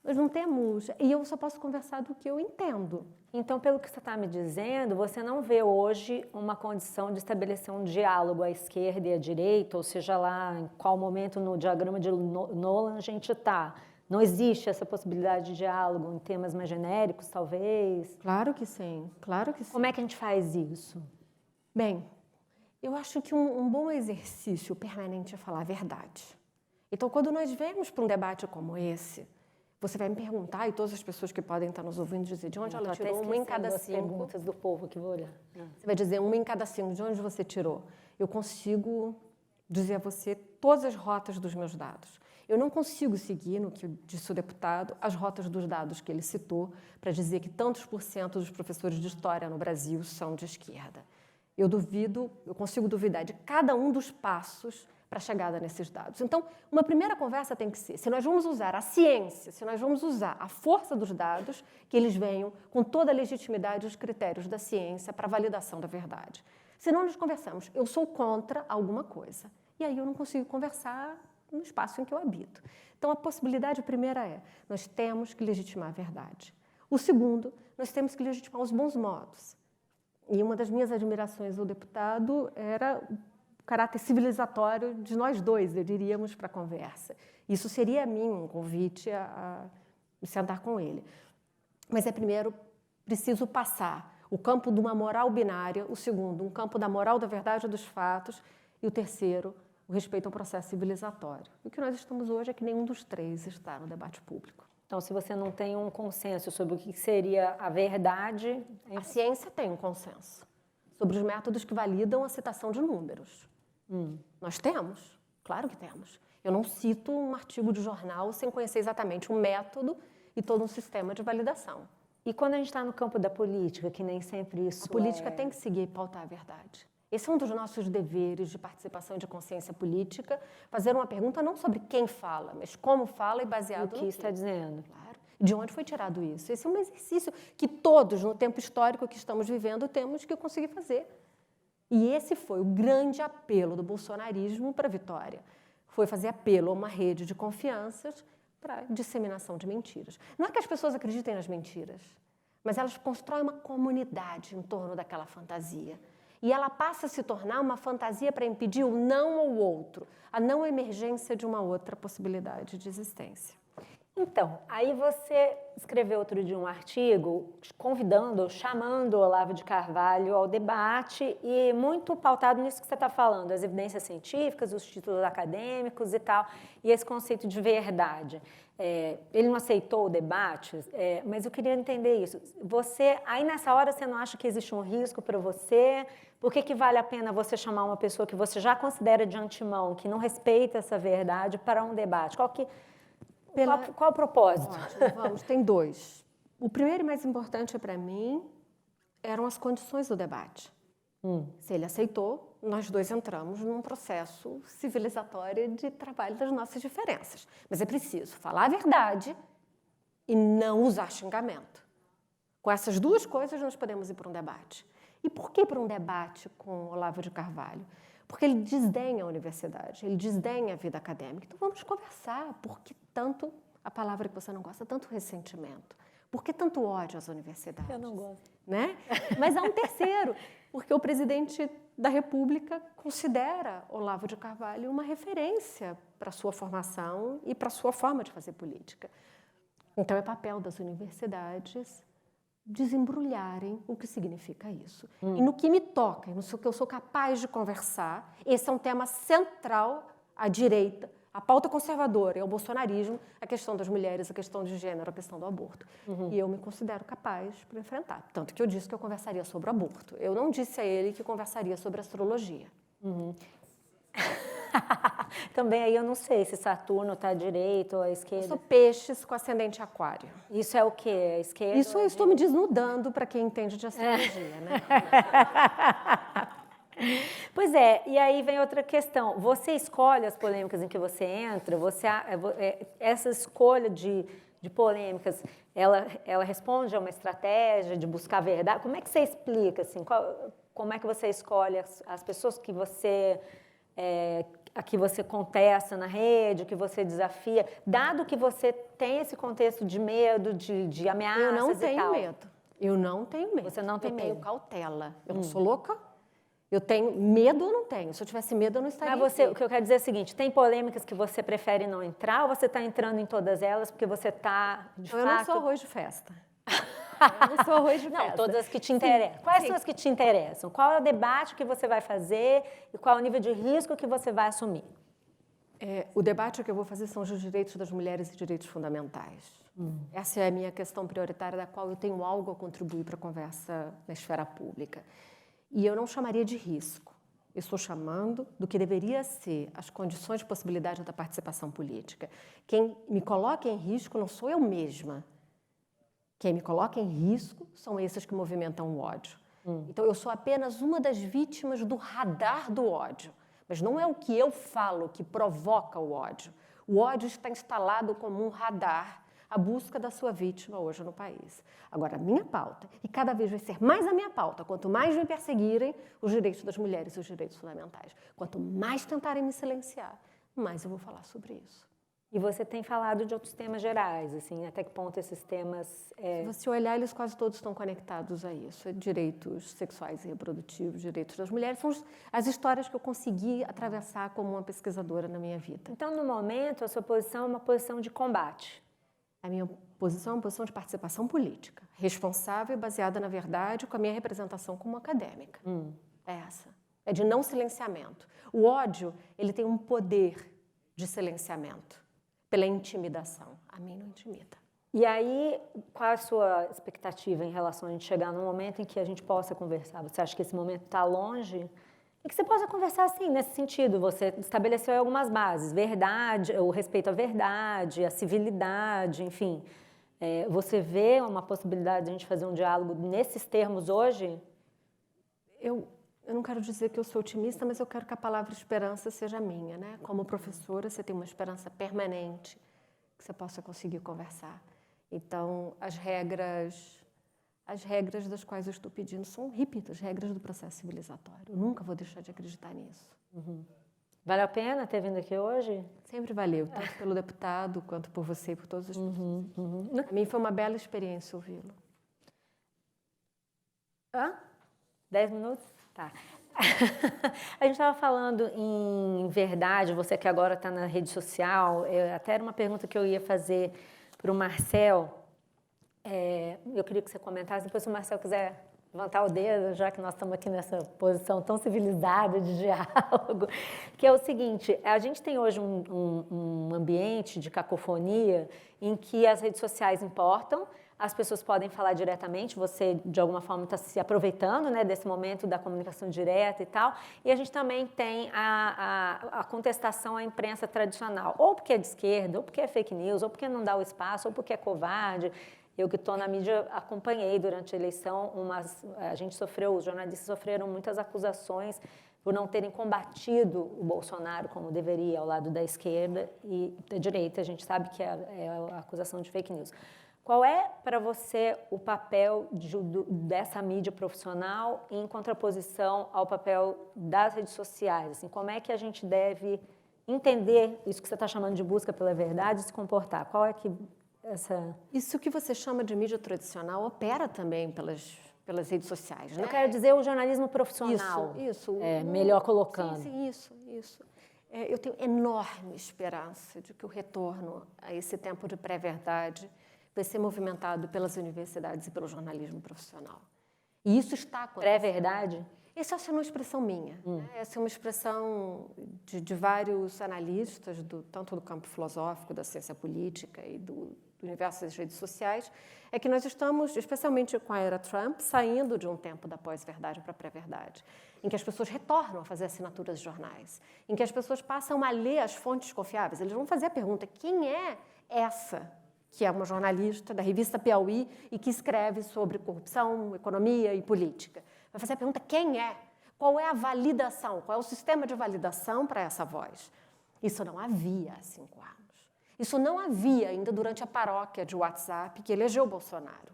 E: nós não temos... E eu só posso conversar do que eu entendo.
C: Então, pelo que você está me dizendo, você não vê hoje uma condição de estabelecer um diálogo à esquerda e à direita, ou seja lá em qual momento no diagrama de Nolan a gente está. Não existe essa possibilidade de diálogo em temas mais genéricos, talvez?
E: Claro que sim, claro que sim.
C: Como é que a gente faz isso?
E: Bem, eu acho que um bom exercício permanente é falar a verdade. Então, quando nós vemos para um debate como esse, você vai me perguntar, e todas as pessoas que podem estar nos ouvindo dizer de onde ela tirou 1 em cada 5.
C: Perguntas do povo que vou olhar.
E: Você vai dizer 1 em cada 5, de onde você tirou? Eu consigo dizer a você todas as rotas dos meus dados. Eu não consigo seguir, no que disse o deputado, as rotas dos dados que ele citou para dizer que tantos por cento dos professores de história no Brasil são de esquerda. Eu consigo duvidar de cada um dos passos para a chegada nesses dados. Então, uma primeira conversa tem que ser, se nós vamos usar a ciência, se nós vamos usar a força dos dados, que eles venham com toda a legitimidade e os critérios da ciência para a validação da verdade. Senão nós conversamos, eu sou contra alguma coisa. E aí eu não consigo conversar no espaço em que eu habito. Então, a possibilidade primeira é, nós temos que legitimar a verdade. O segundo, nós temos que legitimar os bons modos. E uma das minhas admirações ao deputado era o caráter civilizatório de nós dois, eu diríamos, para a conversa. Isso seria a mim um convite a me sentar com ele. Mas primeiro preciso passar o campo de uma moral binária, o segundo, um campo da moral da verdade e dos fatos, e o terceiro, o respeito ao processo civilizatório. O que nós estamos hoje é que nenhum dos três está no debate público.
C: Então, se você não tem um consenso sobre o que seria a verdade...
E: A ciência tem um consenso sobre os métodos que validam a citação de números. Nós temos? Claro que temos. Eu não cito um artigo de jornal sem conhecer exatamente o método e todo um sistema de validação.
C: E quando a gente está no campo da política, que nem sempre isso
E: A política tem que seguir e pautar a verdade. Esse é um dos nossos deveres de participação e de consciência política, fazer uma pergunta não sobre quem fala, mas como fala e baseado
C: no que está dizendo.
E: Claro. De onde foi tirado isso? Esse é um exercício que todos, no tempo histórico que estamos vivendo, temos que conseguir fazer. E esse foi o grande apelo do bolsonarismo para a vitória. Foi fazer apelo a uma rede de confianças para a disseminação de mentiras. Não é que as pessoas acreditem nas mentiras, mas elas constroem uma comunidade em torno daquela fantasia. E ela passa a se tornar uma fantasia para impedir o não ou outro, a não emergência de uma outra possibilidade de existência.
C: Então, aí você escreveu outro dia um artigo convidando, chamando o Olavo de Carvalho ao debate e muito pautado nisso que você está falando, as evidências científicas, os títulos acadêmicos e tal, e esse conceito de verdade. Ele não aceitou o debate, mas eu queria entender isso. Aí nessa hora, você não acha que existe um risco para você? Por que vale a pena você chamar uma pessoa que você já considera de antemão, que não respeita essa verdade, para um debate? Qual o propósito?
E: Ótimo, vamos, tem dois. O primeiro e mais importante para mim eram as condições do debate. Se ele aceitou, nós dois entramos num processo civilizatório de trabalho das nossas diferenças. Mas é preciso falar a verdade e não usar xingamento. Com essas duas coisas, nós podemos ir para um debate. E por que para um debate com Olavo de Carvalho? Porque ele desdenha a universidade, ele desdenha a vida acadêmica. Então vamos conversar. Por que tanto, a palavra que você não gosta, tanto ressentimento? Por que tanto ódio às universidades?
C: Eu não gosto.
E: Né? Mas há um terceiro, porque o presidente da República considera Olavo de Carvalho uma referência para a sua formação e para a sua forma de fazer política. Então é papel das universidades desembrulharem o que significa isso. E no que me toca, no que eu sou capaz de conversar, esse é um tema central à direita, à pauta conservadora e ao bolsonarismo, a questão das mulheres, a questão de gênero, a questão do aborto. E eu me considero capaz para enfrentar. Tanto que eu disse que eu conversaria sobre o aborto. Eu não disse a ele que conversaria sobre astrologia.
C: Também aí eu não sei se Saturno está à direita ou à esquerda.
E: Eu sou peixes com ascendente aquário.
C: Isso é o quê? A esquerda?
E: Isso eu estou me desnudando para quem entende de astrologia, né?
C: Pois é, e aí vem outra questão. Você escolhe as polêmicas em que você entra? Essa escolha de polêmicas, ela responde a uma estratégia de buscar a verdade? Como é que você explica? Assim, como é que você escolhe as pessoas que você... a que você contesta na rede, que você desafia, dado que você tem esse contexto de medo, de ameaças
E: Eu não
C: e
E: tenho
C: tal.
E: medo. Eu não tenho medo.
C: Você não tem
E: eu
C: medo?
E: tenho cautela. Eu não sou louca. Eu tenho medo, eu não tenho. Se eu tivesse medo, eu não estaria
C: Mas
E: aqui.
C: o que eu quero dizer é o seguinte, tem polêmicas que você prefere não entrar ou você está entrando em todas elas porque você está, de
E: Eu
C: fato...
E: não sou arroz de festa. Eu não sou arroz de festa.
C: Não, todas as que te interessam. Quais são as que te interessam? Qual é o debate que você vai fazer e qual é o nível de risco que você vai assumir?
E: O debate que eu vou fazer são os direitos das mulheres e direitos fundamentais. Essa é a minha questão prioritária, da qual eu tenho algo a contribuir para a conversa na esfera pública. E eu não chamaria de risco. Eu estou chamando do que deveria ser as condições de possibilidade da participação política. Quem me coloca em risco não sou eu mesma. Quem me coloca em risco são esses que movimentam o ódio. Então, eu sou apenas uma das vítimas do radar do ódio. Mas não é o que eu falo que provoca o ódio. O ódio está instalado como um radar à busca da sua vítima hoje no país. Agora, a minha pauta, e cada vez vai ser mais a minha pauta, quanto mais me perseguirem os direitos das mulheres e os direitos fundamentais, quanto mais tentarem me silenciar, mais eu vou falar sobre isso.
C: E você tem falado de outros temas gerais, assim, até que ponto esses temas...
E: Se você olhar, eles quase todos estão conectados a isso. Direitos sexuais e reprodutivos, direitos das mulheres, são as histórias que eu consegui atravessar como uma pesquisadora na minha vida.
C: Então, no momento, a sua posição é uma posição de combate.
E: A minha posição é uma posição de participação política, responsável e baseada na verdade, com a minha representação como acadêmica. É essa. É de não silenciamento. O ódio, ele tem um poder de silenciamento, pela intimidação. A mim não intimida.
C: E aí, qual é a sua expectativa em relação a gente chegar num momento em que a gente possa conversar? Você acha que esse momento está longe? E que você possa conversar assim, nesse sentido. Você estabeleceu algumas bases, verdade, o respeito à verdade, a civilidade, enfim. Você vê uma possibilidade de a gente fazer um diálogo nesses termos hoje?
E: Eu não quero dizer que eu sou otimista, mas eu quero que a palavra esperança seja minha, né? Como professora, você tem uma esperança permanente que você possa conseguir conversar. Então, as regras das quais eu estou pedindo são, repito, as regras do processo civilizatório. Eu nunca vou deixar de acreditar nisso.
C: Valeu a pena ter vindo aqui hoje?
E: Sempre valeu, tanto pelo deputado quanto por você e por todas as pessoas. Para mim foi uma bela experiência ouvi-lo.
C: 10 minutos? Tá. A gente estava falando em verdade, você que agora está na rede social, até era uma pergunta que eu ia fazer para o Marcel. Eu queria que você comentasse, depois se o Marcel quiser levantar o dedo, já que nós estamos aqui nessa posição tão civilizada de diálogo, que é o seguinte, a gente tem hoje um ambiente de cacofonia em que as redes sociais importam, as pessoas podem falar diretamente, você de alguma forma está se aproveitando, né, desse momento da comunicação direta e tal, e a gente também tem a contestação à imprensa tradicional, ou porque é de esquerda, ou porque é fake news, ou porque não dá o espaço, ou porque é covarde. Eu que estou na mídia acompanhei durante a eleição, os jornalistas sofreram muitas acusações por não terem combatido o Bolsonaro como deveria ao lado da esquerda e da direita. A gente sabe que é a acusação de fake news. Qual é para você o papel dessa mídia profissional em contraposição ao papel das redes sociais? Assim, como é que a gente deve entender isso que você está chamando de busca pela verdade e se comportar? Qual é que
E: Isso que você chama de mídia tradicional opera também pelas redes sociais, né?
C: Eu quero dizer o jornalismo profissional.
E: Isso.
C: Melhor colocando.
E: Sim, isso. Eu tenho enorme esperança de que o retorno a esse tempo de pré-verdade vai ser movimentado pelas universidades e pelo jornalismo profissional. E isso está acontecendo.
C: Pré-verdade?
E: Essa é uma expressão minha. Né? Essa é uma expressão de vários analistas, tanto do campo filosófico, da ciência política e do universo das redes sociais, é que nós estamos, especialmente com a era Trump, saindo de um tempo da pós-verdade para a pré-verdade, em que as pessoas retornam a fazer assinaturas de jornais, em que as pessoas passam a ler as fontes confiáveis. Eles vão fazer a pergunta, quem é essa que é uma jornalista da revista Piauí e que escreve sobre corrupção, economia e política? Vai fazer a pergunta, quem é? Qual é a validação? Qual é o sistema de validação para essa voz? Isso não havia há 5 anos. Isso não havia ainda durante a paróquia de WhatsApp que elegeu Bolsonaro.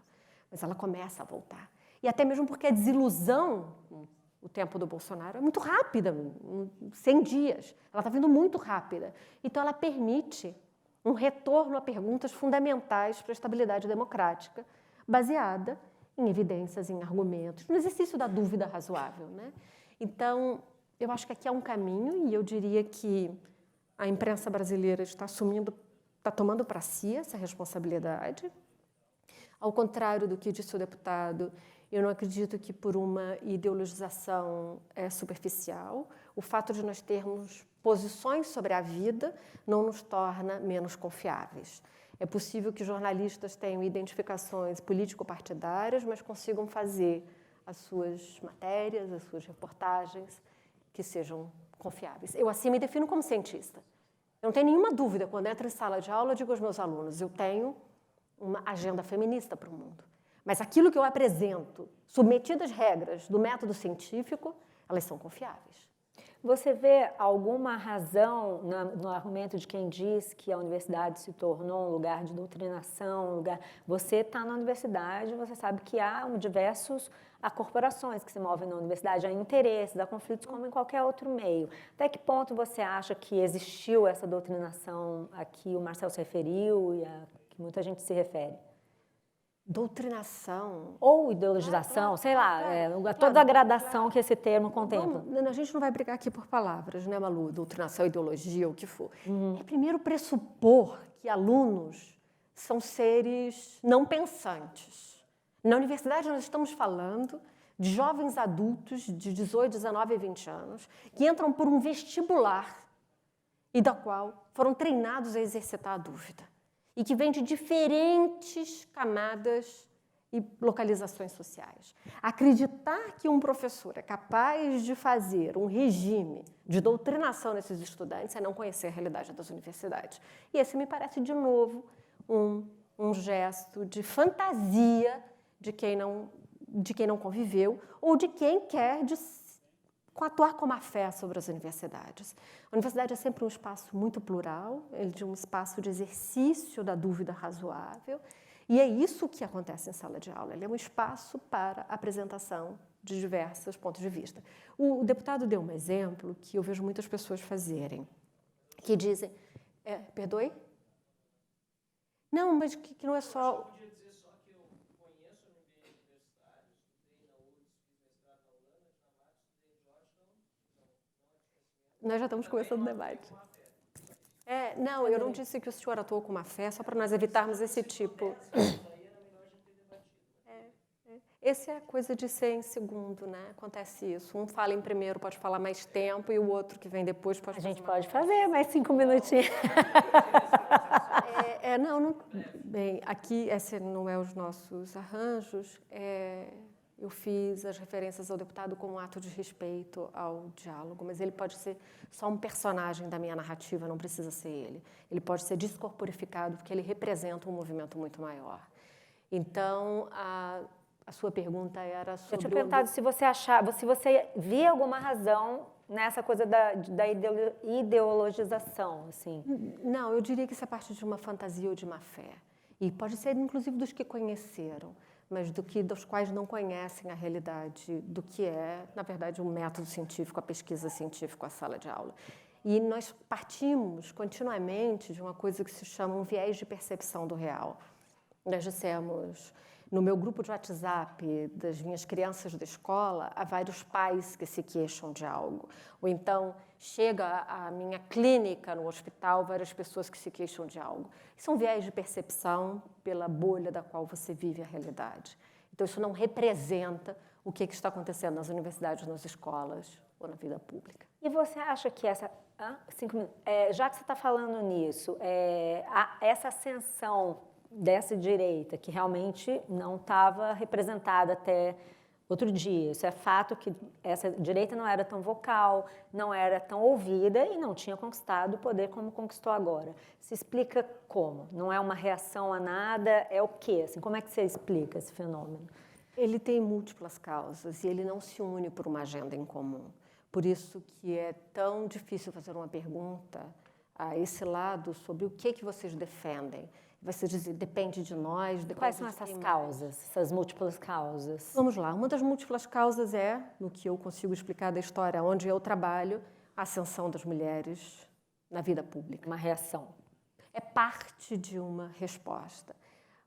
E: Mas ela começa a voltar. E até mesmo porque a desilusão, o tempo do Bolsonaro, é muito rápida, 100 dias. Ela está vindo muito rápida. Então, ela permite um retorno a perguntas fundamentais para a estabilidade democrática, baseada em evidências, em argumentos, no exercício da dúvida razoável, né? Então, eu acho que aqui há um caminho, e eu diria que a imprensa brasileira está tomando para si essa responsabilidade. Ao contrário do que disse o deputado, eu não acredito que por uma ideologização superficial, o fato de nós termos posições sobre a vida não nos torna menos confiáveis. É possível que jornalistas tenham identificações político-partidárias, mas consigam fazer as suas matérias, as suas reportagens, que sejam confiáveis. Eu, assim, me defino como cientista. Eu não tenho nenhuma dúvida, quando entro em sala de aula, eu digo aos meus alunos, eu tenho uma agenda feminista para o mundo. Mas aquilo que eu apresento, submetido às regras do método científico, elas são confiáveis.
C: Você vê alguma razão no argumento de quem diz que a universidade se tornou um lugar de doutrinação, Você está na universidade, você sabe que há diversas corporações que se movem na universidade, há interesses, há conflitos como em qualquer outro meio. Até que ponto você acha que existiu essa doutrinação a que o Marcel se referiu e a que muita gente se refere?
E: Doutrinação.
C: Ou ideologização, sei lá, toda a gradação que esse termo contempla.
E: A gente não vai brigar aqui por palavras, né, Malu? Doutrinação, ideologia, o que for. É primeiro pressupor que alunos são seres não pensantes. Na universidade nós estamos falando de jovens adultos de 18, 19 e 20 anos que entram por um vestibular e da qual foram treinados a exercitar a dúvida. E que vem de diferentes camadas e localizações sociais. Acreditar que um professor é capaz de fazer um regime de doutrinação nesses estudantes é não conhecer a realidade das universidades. E esse me parece, de novo, um gesto de fantasia de quem não conviveu ou de quem quer atuar com má fé sobre as universidades. A universidade é sempre um espaço muito plural, um espaço de exercício da dúvida razoável, e é isso que acontece em sala de aula. Ele é um espaço para apresentação de diversos pontos de vista. O deputado deu um exemplo que eu vejo muitas pessoas fazerem, que dizem... perdoe? Não, mas que não é só... Nós já estamos começando o debate. Não, eu não disse que o senhor atuou com má fé, só para nós evitarmos esse tipo. Essa é a coisa de ser em segundo, né? Acontece isso. Um fala em primeiro, pode falar mais tempo, e o outro que vem depois pode fazer.
C: A gente pode fazer mais 5 minutinhos.
E: Bem, aqui, esse não é os nossos arranjos. Eu fiz as referências ao deputado como um ato de respeito ao diálogo, mas ele pode ser só um personagem da minha narrativa, não precisa ser ele. Ele pode ser descorporificado, porque ele representa um movimento muito maior. Então, a sua pergunta era sobre...
C: Eu tinha perguntado se você via alguma razão nessa coisa da ideologização, assim.
E: Não, eu diria que isso é parte de uma fantasia ou de má fé. E pode ser, inclusive, dos que conheceram, mas dos quais não conhecem a realidade do que é, na verdade, um método científico, a pesquisa científica, a sala de aula. E nós partimos continuamente de uma coisa que se chama um viés de percepção do real. Nós dissemos... No meu grupo de WhatsApp das minhas crianças da escola, há vários pais que se queixam de algo. Ou então, chega à minha clínica, no hospital, várias pessoas que se queixam de algo. Isso é um viés de percepção pela bolha da qual você vive a realidade. Então, isso não representa o que está acontecendo nas universidades, nas escolas ou na vida pública.
C: E você acha que essa... 5 minutos. Já que você está falando nisso, essa ascensão dessa direita, que realmente não estava representada até outro dia. Isso é fato que essa direita não era tão vocal, não era tão ouvida e não tinha conquistado o poder como conquistou agora. Se explica como? Não é uma reação a nada? É o quê? Assim, como é que você explica esse fenômeno?
E: Ele tem múltiplas causas e ele não se une por uma agenda em comum. Por isso que é tão difícil fazer uma pergunta a esse lado sobre o que vocês defendem. Você diz, depende de nós.
C: Quais são essas causas, essas múltiplas causas?
E: Vamos lá. Uma das múltiplas causas é, no que eu consigo explicar da história onde eu trabalho, a ascensão das mulheres na vida pública.
C: Uma reação.
E: É parte de uma resposta.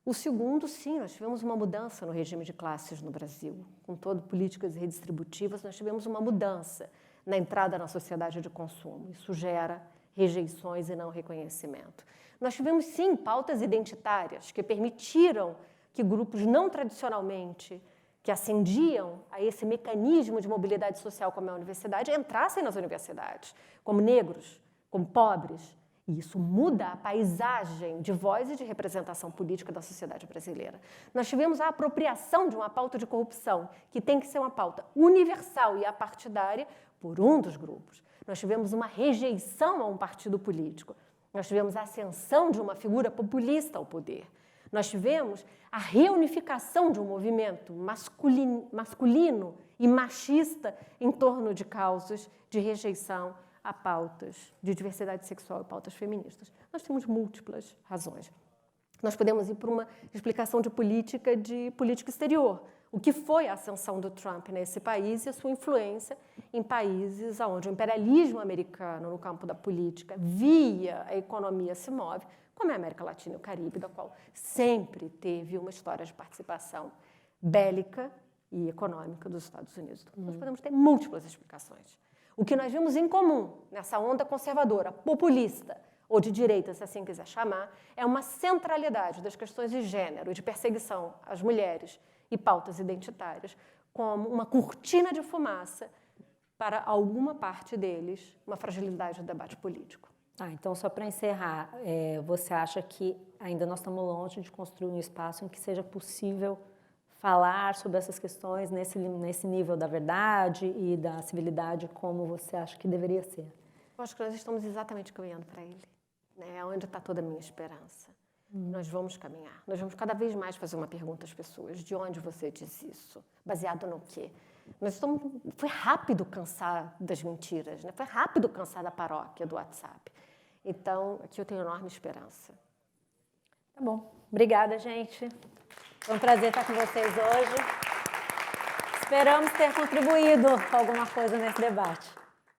E: O segundo, sim, nós tivemos uma mudança no regime de classes no Brasil. Com todo políticas redistributivas, nós tivemos uma mudança na entrada na sociedade de consumo. Isso gera rejeições e não reconhecimento. Nós tivemos, sim, pautas identitárias que permitiram que grupos não tradicionalmente, que ascendiam a esse mecanismo de mobilidade social como é a universidade, entrassem nas universidades, como negros, como pobres. E isso muda a paisagem de voz e de representação política da sociedade brasileira. Nós tivemos a apropriação de uma pauta de corrupção, que tem que ser uma pauta universal e apartidária por um dos grupos. Nós tivemos uma rejeição a um partido político. Nós tivemos a ascensão de uma figura populista ao poder. Nós tivemos a reunificação de um movimento masculino e machista em torno de causas de rejeição a pautas de diversidade sexual e pautas feministas. Nós temos múltiplas razões. Nós podemos ir para uma explicação de política exterior. O que foi a ascensão do Trump nesse país e a sua influência em países onde o imperialismo americano no campo da política, via a economia, se move, como é a América Latina e o Caribe, da qual sempre teve uma história de participação bélica e econômica dos Estados Unidos. Então, nós podemos ter múltiplas explicações. O que nós vimos em comum nessa onda conservadora, populista, ou de direita, se assim quiser chamar, é uma centralidade das questões de gênero e de perseguição às mulheres e pautas identitárias como uma cortina de fumaça para alguma parte deles, uma fragilidade do debate político.
C: Então, só para encerrar, você acha que ainda nós estamos longe de construir um espaço em que seja possível falar sobre essas questões nesse nível da verdade e da civilidade como você acha que deveria ser?
E: Eu acho que nós estamos exatamente caminhando para ele. É onde está toda a minha esperança. Nós vamos caminhar. Nós vamos cada vez mais fazer uma pergunta às pessoas. De onde você diz isso? Baseado no quê? Foi rápido cansar das mentiras, né? Foi rápido cansar da paróquia, do WhatsApp. Então, aqui eu tenho enorme esperança.
C: Tá bom. Obrigada, gente. Foi um prazer estar com vocês hoje. Esperamos ter contribuído com alguma coisa nesse debate.